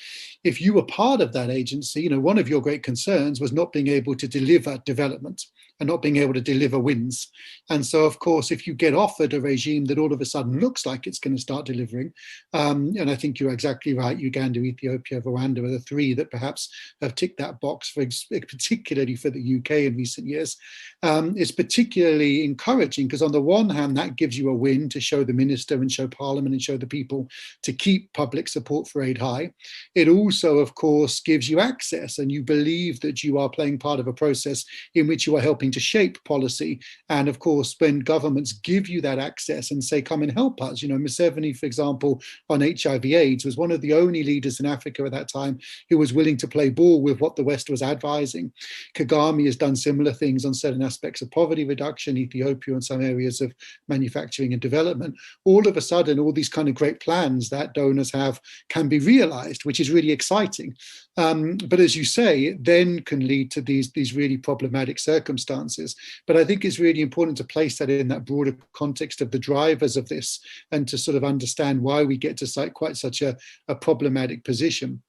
if you were part of that agency, one of your great concerns was not being able to deliver development and not being able to deliver wins. And so, of course, if you get offered a regime that all of a sudden looks like it's going to start delivering, and I think you're exactly right, Uganda, Ethiopia, Rwanda are the three that perhaps have ticked that box, particularly for the UK in recent years. It's particularly encouraging because on the one hand, that gives you a win to show the minister and show Parliament and show the people to keep public support for aid high. It also, of course, gives you access, and you believe that you are playing part of a process in which you are helping to shape policy. And of course, when governments give you that access and say, come and help us, Museveni, for example, on HIV/AIDS was one of the only leaders in Africa at that time who was willing to play ball with what the West was advising. Kagame has done similar things on certain aspects of poverty reduction, Ethiopia and some areas of manufacturing and development. All of a sudden, all these kind of great plans that donors have can be realized, which is really exciting. But as you say, it then can lead to these really problematic circumstances. But I think it's really important to place that in that broader context of the drivers of this and to sort of understand why we get to quite such a problematic position.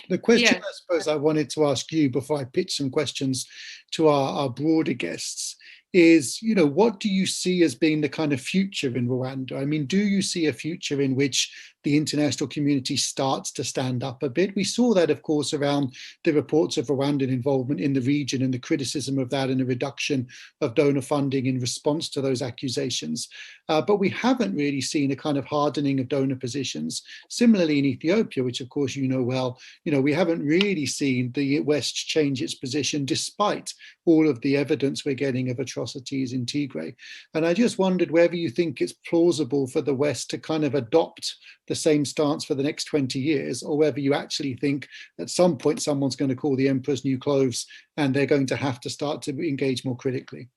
The question, I suppose, I wanted to ask you before I pitch some questions to our broader guests is, what do you see as being the kind of future in Rwanda? I mean, do you see a future in which the international community starts to stand up a bit? We saw that, of course, around the reports of Rwandan involvement in the region and the criticism of that and the reduction of donor funding in response to those accusations. But we haven't really seen a kind of hardening of donor positions. Similarly, in Ethiopia, which of course you know well, we haven't really seen the West change its position despite all of the evidence we're getting of atrocities in Tigray. And I just wondered whether you think it's plausible for the West to kind of adopt the same stance for the next 20 years, or whether you actually think at some point someone's going to call the emperor's new clothes and they're going to have to start to engage more critically.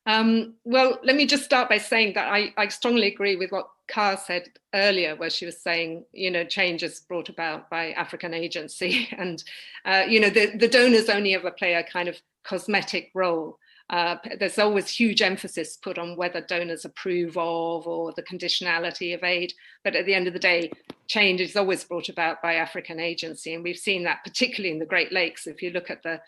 Well, let me just start by saying that I strongly agree with what Kar said earlier, where she was saying, change is brought about by African agency and, the donors only ever play a kind of cosmetic role. there's always huge emphasis put on whether donors approve of or the conditionality of aid. But at the end of the day, change is always brought about by African agency. And we've seen that particularly in the Great Lakes. If you look at the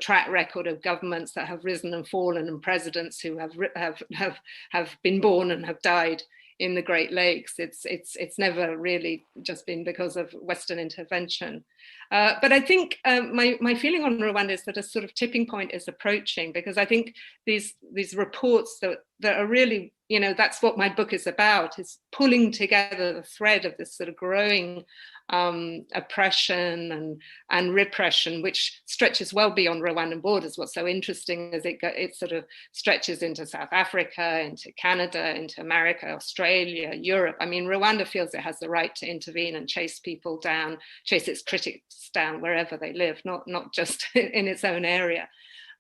track record of governments that have risen and fallen, and presidents who have been born and have died in the Great Lakes, it's never really just been because of Western intervention. But I think my feeling on Rwanda is that a sort of tipping point is approaching, because I think these reports that are really, that's what my book is about, is pulling together the thread of this sort of growing oppression and repression, which stretches well beyond Rwandan borders. What's so interesting is it sort of stretches into South Africa, into Canada, into America, Australia, Europe. I mean, Rwanda feels it has the right to intervene and chase people down, chase its critics down wherever they live, not just in its own area.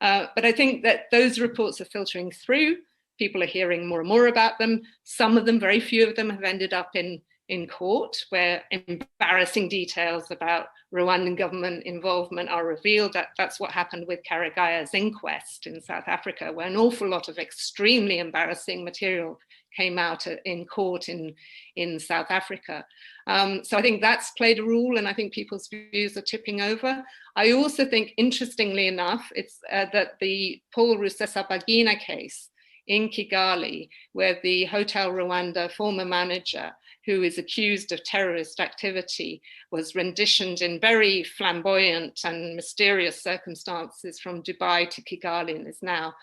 But I think that those reports are filtering through. People are hearing more and more about them. Some of them, very few of them, have ended up in court, where embarrassing details about Rwandan government involvement are revealed. That's what happened with Karagaya's inquest in South Africa, where an awful lot of extremely embarrassing material came out in court in South Africa. So I think that's played a role, and I think people's views are tipping over. I also think, interestingly enough, it's that the Paul Rusesabagina case in Kigali, where the Hotel Rwanda former manager, who is accused of terrorist activity, was renditioned in very flamboyant and mysterious circumstances from Dubai to Kigali, and is now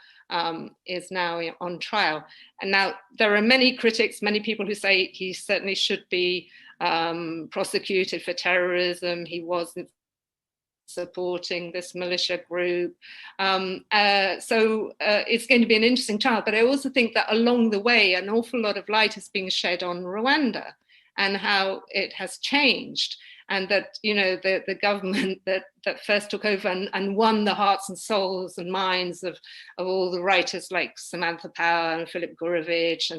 on trial. And now there are many critics, many people who say he certainly should be prosecuted for terrorism. He wasn't supporting this militia group. So it's going to be an interesting trial. But I also think that along the way, an awful lot of light is being shed on Rwanda and how it has changed. And that, the government that first took over and won the hearts and souls and minds of all the writers like Samantha Power and Philip Gurevich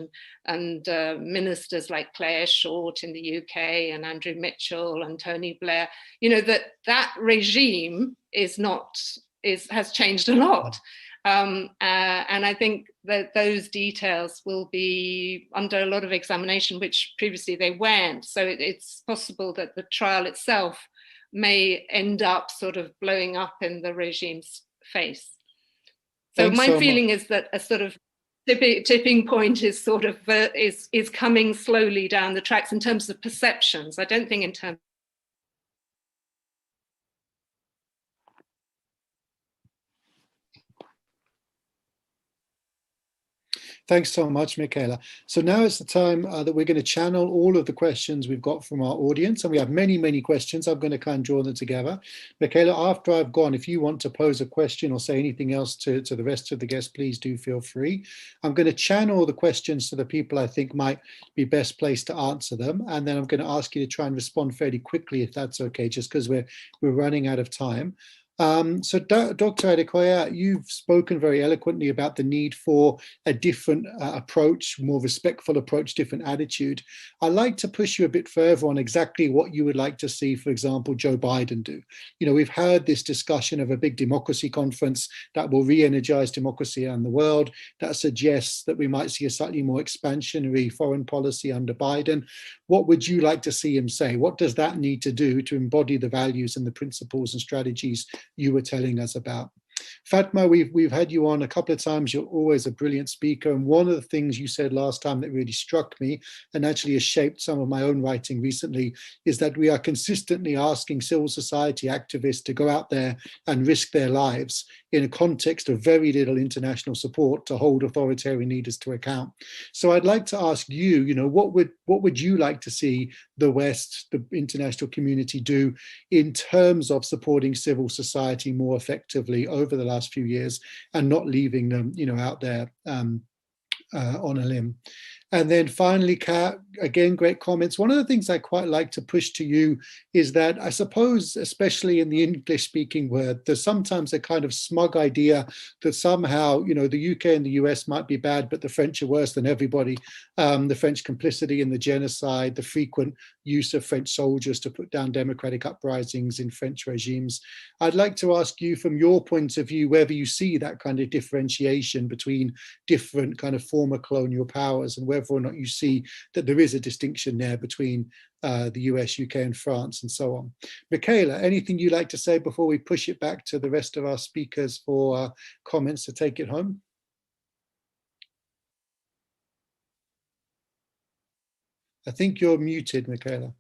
and ministers like Claire Short in the UK and Andrew Mitchell and Tony Blair, that regime has changed a lot. And I think that those details will be under a lot of examination, which previously they weren't. So it's possible that the trial itself may end up sort of blowing up in the regime's face. So my feeling is that a sort of tipping point is sort of is coming slowly down the tracks in terms of perceptions. I don't think in terms. Thanks so much, Michaela. So now is the time that we're going to channel all of the questions we've got from our audience. And we have many, many questions. I'm going to kind of draw them together. Michaela, after I've gone, if you want to pose a question or say anything else to the rest of the guests, please do feel free. I'm going to channel the questions to the people I think might be best placed to answer them. And then I'm going to ask you to try and respond fairly quickly, if that's okay, just because we're running out of time. So Dr. Adekoya, you've spoken very eloquently about the need for a different approach, more respectful approach, different attitude. I'd like to push you a bit further on exactly what you would like to see, for example, Joe Biden do. We've heard this discussion of a big democracy conference that will re-energize democracy around the world, that suggests that we might see a slightly more expansionary foreign policy under Biden. What would you like to see him say? What does that need to do to embody the values and the principles and strategies you were telling us about? Fatma, we've had you on a couple of times. You're always a brilliant speaker. And one of the things you said last time that really struck me and actually has shaped some of my own writing recently is that we are consistently asking civil society activists to go out there and risk their lives in a context of very little international support to hold authoritarian leaders to account. So I'd like to ask you, what would you like to see the West, the international community do in terms of supporting civil society more effectively over the last few years and not leaving them, out there on a limb? And then finally, Kat, again, great comments. One of the things I quite like to push to you is that I suppose, especially in the English-speaking world, there's sometimes a kind of smug idea that somehow, the UK and the US might be bad, but the French are worse than everybody. The French complicity in the genocide, the frequent use of French soldiers to put down democratic uprisings in French regimes. I'd like to ask you, from your point of view, whether you see that kind of differentiation between different kind of former colonial powers, and whether or not you see that there is a distinction there between the US, UK, and France, and so on. Michaela, anything you'd like to say before we push it back to the rest of our speakers for comments to take it home? I think you're muted, Michaela.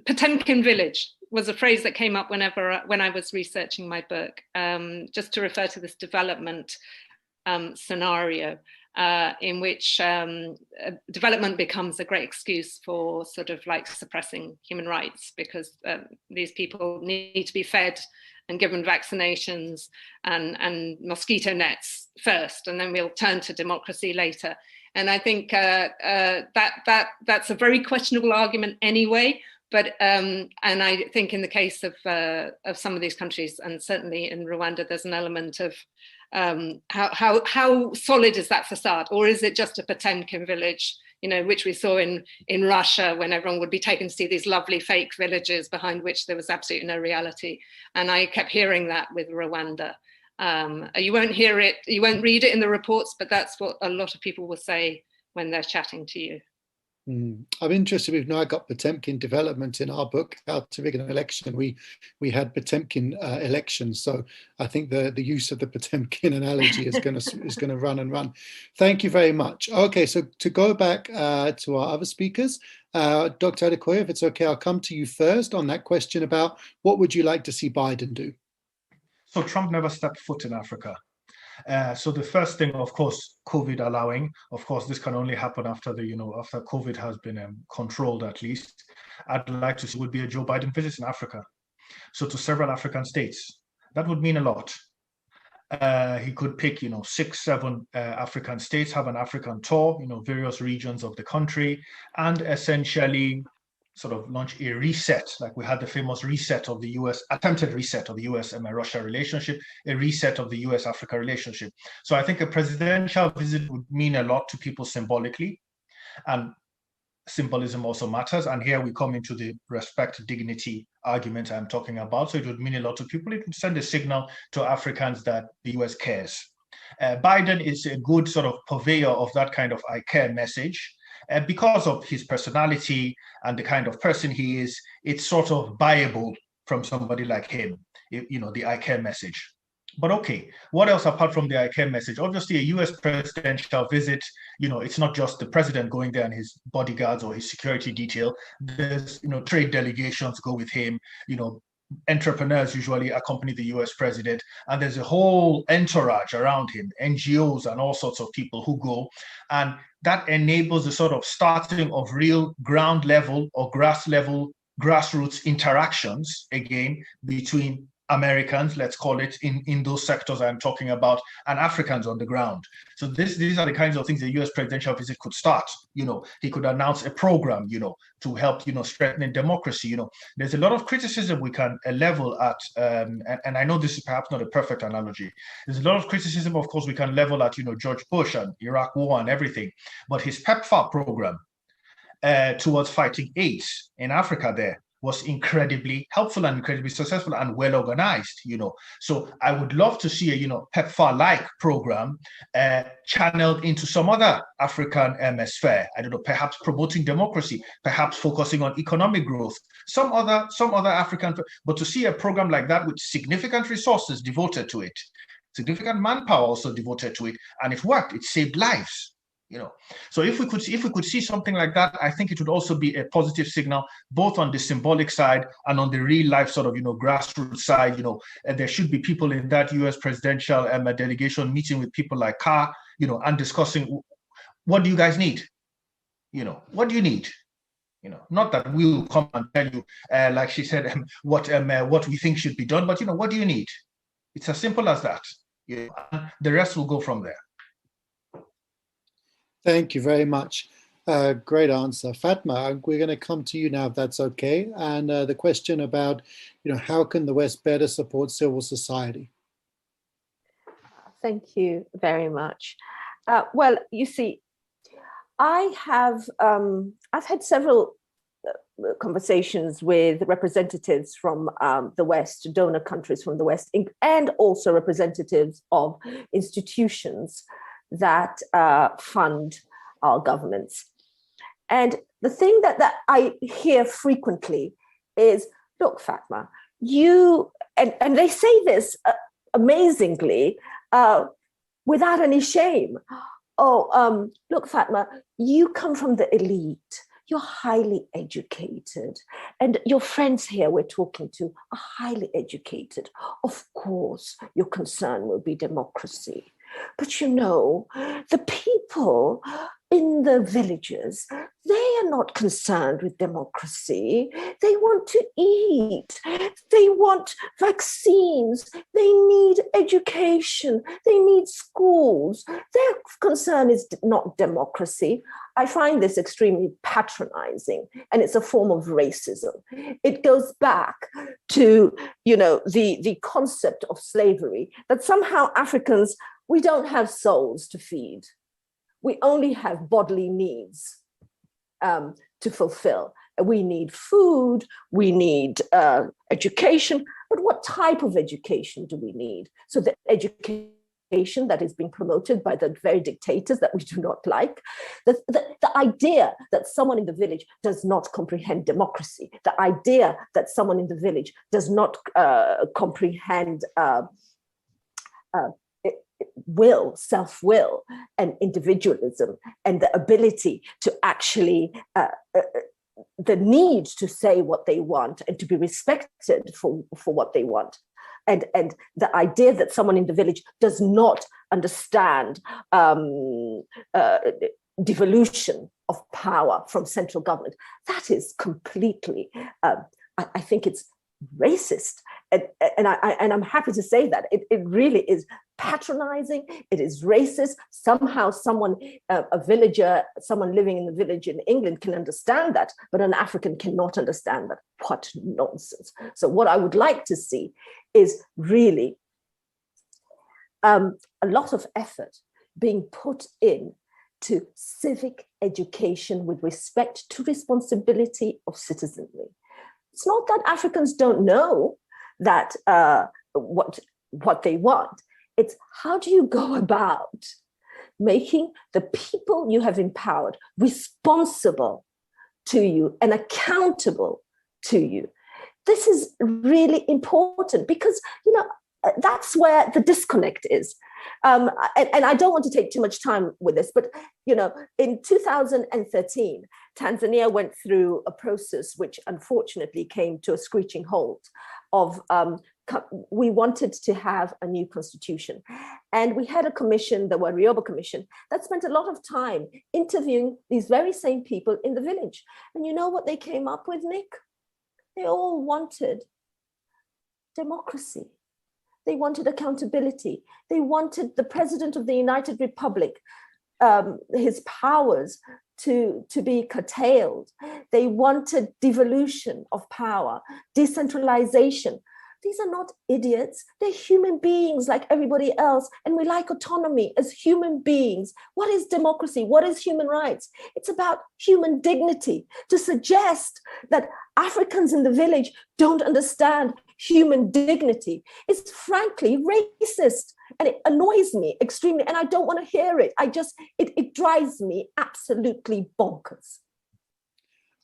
Potemkin village was a phrase that came up when I was researching my book, just to refer to this development scenario in which development becomes a great excuse for sort of like suppressing human rights, because these people need to be fed and given vaccinations and mosquito nets first, and then we'll turn to democracy later. And I think that's a very questionable argument anyway. But and I think in the case of some of these countries, and certainly in Rwanda, there's an element of how solid is that facade, or is it just a Potemkin village, which we saw in Russia, when everyone would be taken to see these lovely fake villages behind which there was absolutely no reality. And I kept hearing that with Rwanda. You won't hear it, you won't read it in the reports, but that's what a lot of people will say when they're chatting to you. I'm interested. We've now got Potemkin development in our book, How to Rig an Election. We had Potemkin elections, so I think the use of the Potemkin analogy is going to run and run. Thank you very much. Okay, so to go back to our other speakers, Dr. Adekoya, if it's okay, I'll come to you first on that question about what would you like to see Biden do? So Trump never stepped foot in Africa. So the first thing, of course, COVID allowing, of course, this can only happen after after COVID has been controlled, at least. I'd like to see would be a Joe Biden visit in Africa. So to several African states, that would mean a lot. He could pick, 6, 7 African states, have an African tour, various regions of the country, and essentially sort of launch a reset, like we had the famous reset of the US, attempted reset of the US and Russia relationship, a reset of the US-Africa relationship. So I think a presidential visit would mean a lot to people symbolically, and symbolism also matters. And here we come into the respect, dignity argument I'm talking about. So it would mean a lot to people. It would send a signal to Africans that the US cares. Biden is a good sort of purveyor of that kind of I care message. Because of his personality and the kind of person he is, it's sort of buyable from somebody like him, the I care message. But okay, what else apart from the I care message? Obviously, a US presidential visit, it's not just the president going there and his bodyguards or his security detail. There's, trade delegations go with him, entrepreneurs usually accompany the US president, and there's a whole entourage around him, NGOs and all sorts of people who go, and that enables the sort of starting of real ground level or grassroots interactions, again, between Americans, let's call it, in those sectors I'm talking about, and Africans on the ground. So these are the kinds of things the US presidential visit could start. He could announce a program, to help, strengthening democracy. There's a lot of criticism we can level at, and I know this is perhaps not a perfect analogy. There's a lot of criticism, of course, we can level at, George Bush and Iraq War and everything, but his PEPFAR program towards fighting AIDS in Africa there was incredibly helpful and incredibly successful and well organized, So I would love to see a, PEPFAR-like program channeled into some other African sphere. I don't know, perhaps promoting democracy, perhaps focusing on economic growth, some other African, but to see a program like that with significant resources devoted to it, significant manpower also devoted to it, and it worked, it saved lives. So if we could see something like that, I think it would also be a positive signal, both on the symbolic side and on the real life sort of, grassroots side. There should be people in that US presidential delegation meeting with people like Carr, and discussing, what do you guys need? What do you need? Not that we will come and tell you, like she said, what we think should be done, but what do you need? It's as simple as that. You know, the rest will go from there. Thank you very much. Great answer. Fatma, we're going to come to you now, if that's okay. And the question about, how can the West better support civil society? Thank you very much. Well, you see, I've had several conversations with representatives from the West, donor countries from the West, and also representatives of institutions that fund our governments. And the thing that I hear frequently is, look, Fatma, you, and they say this amazingly, without any shame. Oh, look, Fatma, you come from the elite. You're highly educated. And your friends here we're talking to are highly educated. Of course, your concern will be democracy. But the people in the villages, they are not concerned with democracy. They want to eat. They want vaccines. They need education. They need schools. Their concern is not democracy. I find this extremely patronizing, and it's a form of racism. It goes back to, the concept of slavery, that somehow Africans, we don't have souls to feed. We only have bodily needs to fulfill. We need food, we need education, but what type of education do we need? So the education that is being promoted by the very dictators that we do not like, the idea that someone in the village does not comprehend democracy, the idea that someone in the village does not comprehend self-will and individualism, and the ability to actually, the need to say what they want and to be respected for what they want. And the idea that someone in the village does not understand devolution of power from central government, that is completely, I think it's racist. And I'm happy to say that it really is patronizing. It is racist. Somehow someone, a villager, someone living in the village in England can understand that, but an African cannot understand that. What nonsense. So what I would like to see is really a lot of effort being put in to civic education with respect to responsibility of citizenry. It's not that Africans don't know that what they want. It's how do you go about making the people you have empowered responsible to you and accountable to you. This is really important because, that's where the disconnect is. And I don't want to take too much time with this, but, in 2013, Tanzania went through a process which unfortunately came to a screeching halt of we wanted to have a new constitution. And we had a commission, the Warioba Commission, that spent a lot of time interviewing these very same people in the village. And you know what they came up with, Nick? They all wanted democracy. They wanted accountability. They wanted the President of the United Republic, his powers to be curtailed. They wanted devolution of power, decentralization. These are not idiots. They're human beings like everybody else. And we like autonomy as human beings. What is democracy? What is human rights? It's about human dignity. To suggest that Africans in the village don't understand human dignity is frankly racist. And it annoys me extremely. And I don't want to hear it. It drives me absolutely bonkers.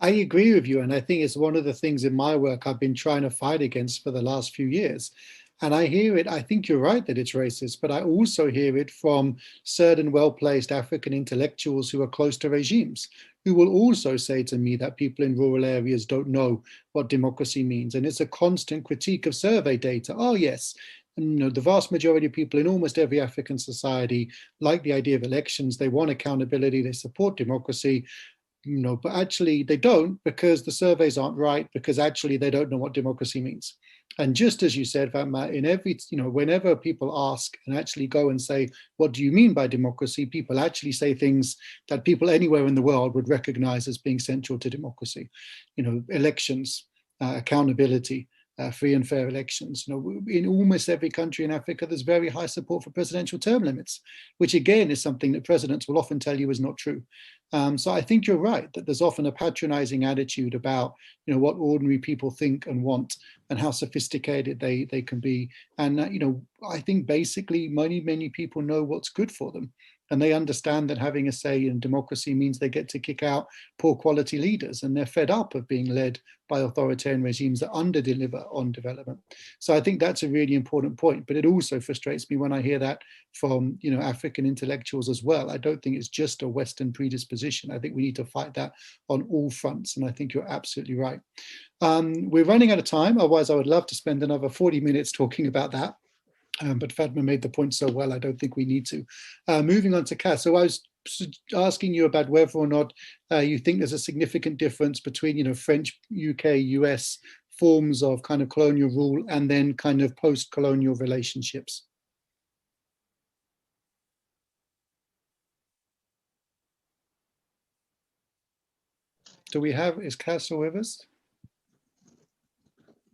I agree with you. And I think it's one of the things in my work I've been trying to fight against for the last few years. And I hear it, I think you're right that it's racist, but I also hear it from certain well-placed African intellectuals who are close to regimes, who will also say to me that people in rural areas don't know what democracy means. And it's a constant critique of survey data. Oh, yes. The vast majority of people in almost every African society like the idea of elections. They want accountability. They support democracy. But actually they don't, because the surveys aren't right, because actually they don't know what democracy means. And just as you said, Fatma, in every, whenever people ask and actually go and say, what do you mean by democracy? People actually say things that people anywhere in the world would recognize as being central to democracy. Elections, accountability, free and fair elections. In almost every country in Africa, there's very high support for presidential term limits, which again is something that presidents will often tell you is not true. So I think you're right that there's often a patronizing attitude about what ordinary people think and want and how sophisticated they can be. And I think basically many people know what's good for them. And they understand that having a say in democracy means they get to kick out poor quality leaders, and they're fed up of being led by authoritarian regimes that underdeliver on development. So I think that's a really important point. But it also frustrates me when I hear that from African intellectuals as well. I don't think it's just a Western predisposition. I think we need to fight that on all fronts. And I think you're absolutely right. We're running out of time. Otherwise, I would love to spend another 40 minutes talking about that. But Fatma made the point so well, I don't think we need to. Moving on to Cass. So I was asking you about whether or not you think there's a significant difference between, French, UK, US forms of kind of colonial rule and then kind of post-colonial relationships. Is Cass with us?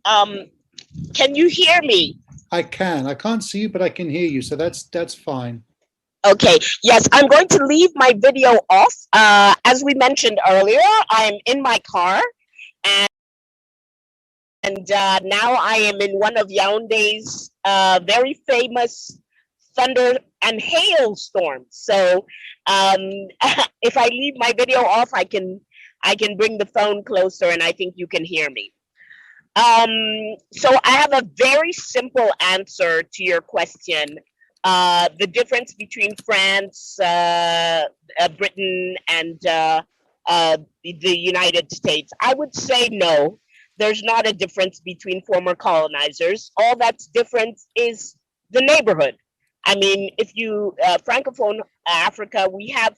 Can you hear me? I can. I can't see you, but I can hear you. So that's fine. Okay. Yes, I'm going to leave my video off. As we mentioned earlier, I'm in my car, and now I am in one of Yaoundé's very famous thunder and hail storms. So if I leave my video off, I can bring the phone closer, and I think you can hear me. So I have a very simple answer to your question. The difference between France, Britain, and the United States. I would say no, there's not a difference between former colonizers. All that's different is the neighborhood. I mean, if you, Francophone Africa, we have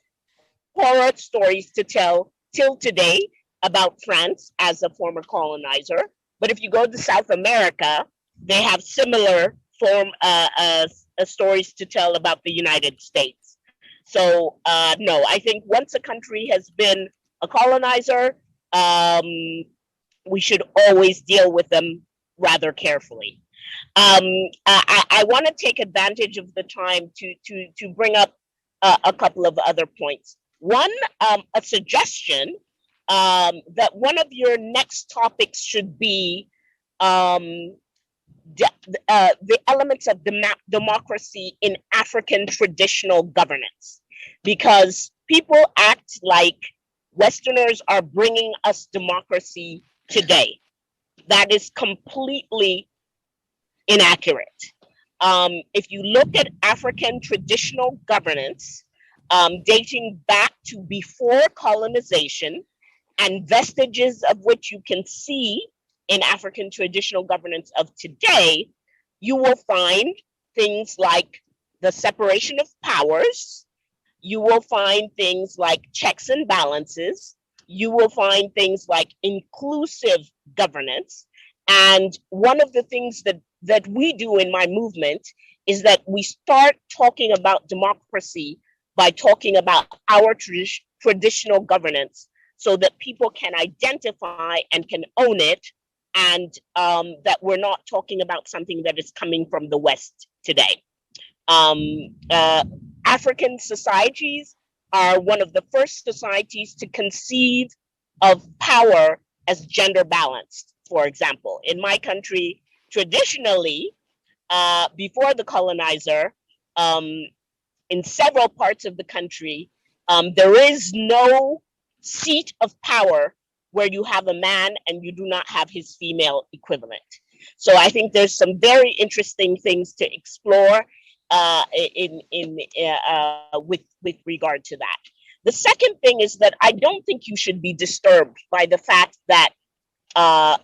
horror stories to tell till today about France as a former colonizer. But if you go to South America, they have similar stories to tell about the United States. So no, I think once a country has been a colonizer, we should always deal with them rather carefully. I want to take advantage of the time to bring up a couple of other points. One, a suggestion that one of your next topics should be the elements of democracy in African traditional governance, because people act like Westerners are bringing us democracy today. That is completely inaccurate. If you look at African traditional governance, dating back to before colonization, and vestiges of which you can see in African traditional governance of today, you will find things like the separation of powers. You will find things like checks and balances. You will find things like inclusive governance. And one of the things that we do in my movement is that we start talking about democracy by talking about our traditional governance, so that people can identify and can own it, and that we're not talking about something that is coming from the West today. African societies are one of the first societies to conceive of power as gender balanced. For example, in my country, traditionally, before the colonizer, in several parts of the country, there is no seat of power where you have a man and you do not have his female equivalent. So I think there's some very interesting things to explore with regard to that. The second thing is that I don't think you should be disturbed by the fact that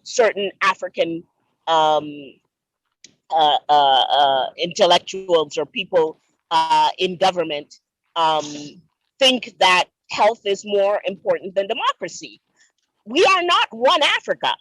certain African intellectuals or people in government think that health is more important than democracy. We are not one Africa.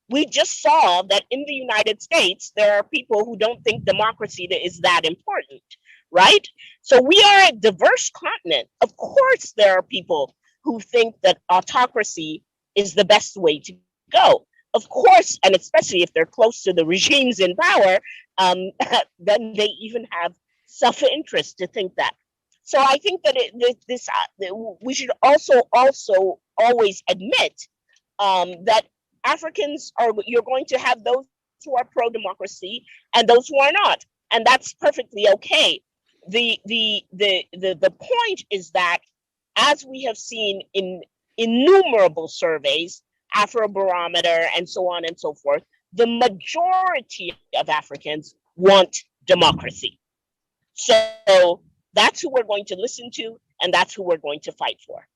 we just saw that in the United States, there are people who don't think democracy is that important, right? So we are a diverse continent. Of course, there are people who think that autocracy is the best way to go. Of course, and especially if they're close to the regimes in power, then they even have self-interest to think that. So I think that we should also always admit that Africans you're going to have those who are pro-democracy and those who are not, and that's perfectly okay. The point is that, as we have seen in innumerable surveys, Afrobarometer and so on and so forth, the majority of Africans want democracy. So that's who we're going to listen to, and that's who we're going to fight for.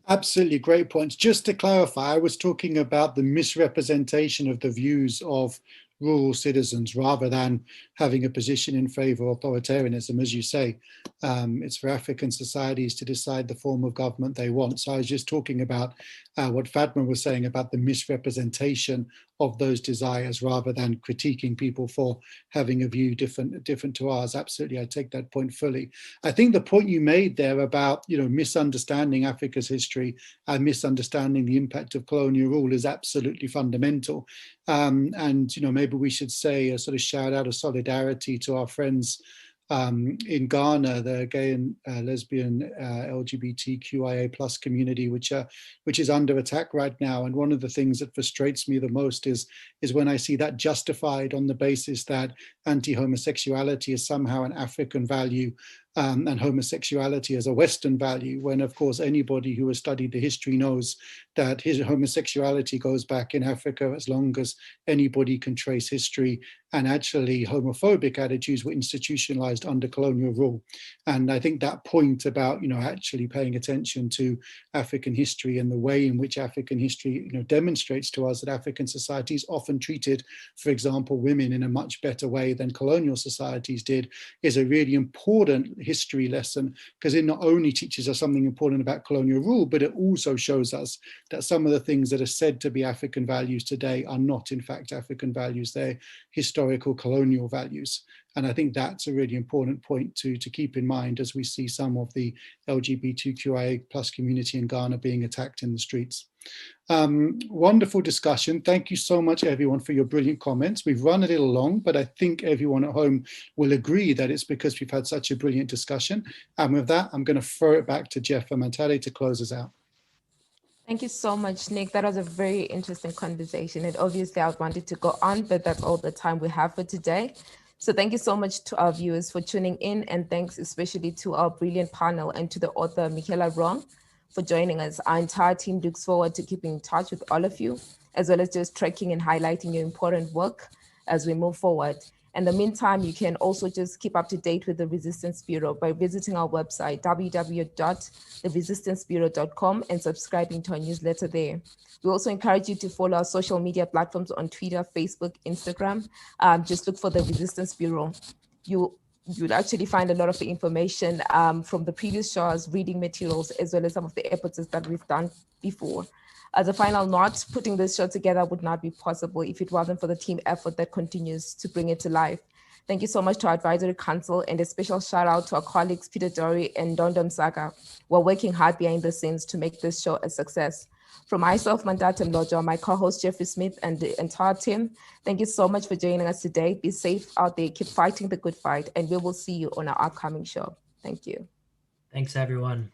Absolutely, great points. Just to clarify, I was talking about the misrepresentation of the views of rural citizens rather than having a position in favor of authoritarianism. As you say, it's for African societies to decide the form of government they want. So I was just talking about what Fatma was saying about the misrepresentation of those desires rather than critiquing people for having a view different to ours. Absolutely, I take that point fully. I think the point you made there about, misunderstanding Africa's history and misunderstanding the impact of colonial rule is absolutely fundamental. And maybe we should say a sort of shout out of solidarity to our friends in Ghana, the gay and lesbian LGBTQIA plus community, which is under attack right now. And one of the things that frustrates me the most is when I see that justified on the basis that anti-homosexuality is somehow an African value and homosexuality as a Western value, when of course anybody who has studied the history knows that his homosexuality goes back in Africa as long as anybody can trace history, and actually homophobic attitudes were institutionalized under colonial rule. And I think that point about actually paying attention to African history and the way in which African history demonstrates to us that African societies often treated, for example, women in a much better way than colonial societies did, is a really important history lesson, because it not only teaches us something important about colonial rule, but it also shows us that some of the things that are said to be African values today are not in fact African values, they're historical colonial values. And I think that's a really important point to keep in mind as we see some of the LGBTQIA plus community in Ghana being attacked in the streets. Wonderful discussion. Thank you so much, everyone, for your brilliant comments. We've run a little long, but I think everyone at home will agree that it's because we've had such a brilliant discussion. And with that, I'm going to throw it back to Jeff Amantale to close us out. Thank you so much, Nick. That was a very interesting conversation. And obviously, I wanted to go on, but that's all the time we have for today. So thank you so much to our viewers for tuning in, and thanks especially to our brilliant panel and to the author, Michaela Rong, for joining us. Our entire team looks forward to keeping in touch with all of you, as well as just tracking and highlighting your important work as we move forward. In the meantime, you can also just keep up to date with the Resistance Bureau by visiting our website, www.theresistancebureau.com, and subscribing to our newsletter there. We also encourage you to follow our social media platforms on Twitter, Facebook, Instagram. Just look for the Resistance Bureau. You'll actually find a lot of the information from the previous shows, reading materials, as well as some of the episodes that we've done before. As a final note, putting this show together would not be possible if it wasn't for the team effort that continues to bring it to life. Thank you so much to our advisory council, and a special shout out to our colleagues, Peter Dory and Dondon Saga, who are working hard behind the scenes to make this show a success. From myself, Mandata Mlojo, my co-host Jeffrey Smith, and the entire team, thank you so much for joining us today. Be safe out there, keep fighting the good fight, and we will see you on our upcoming show. Thank you. Thanks, everyone.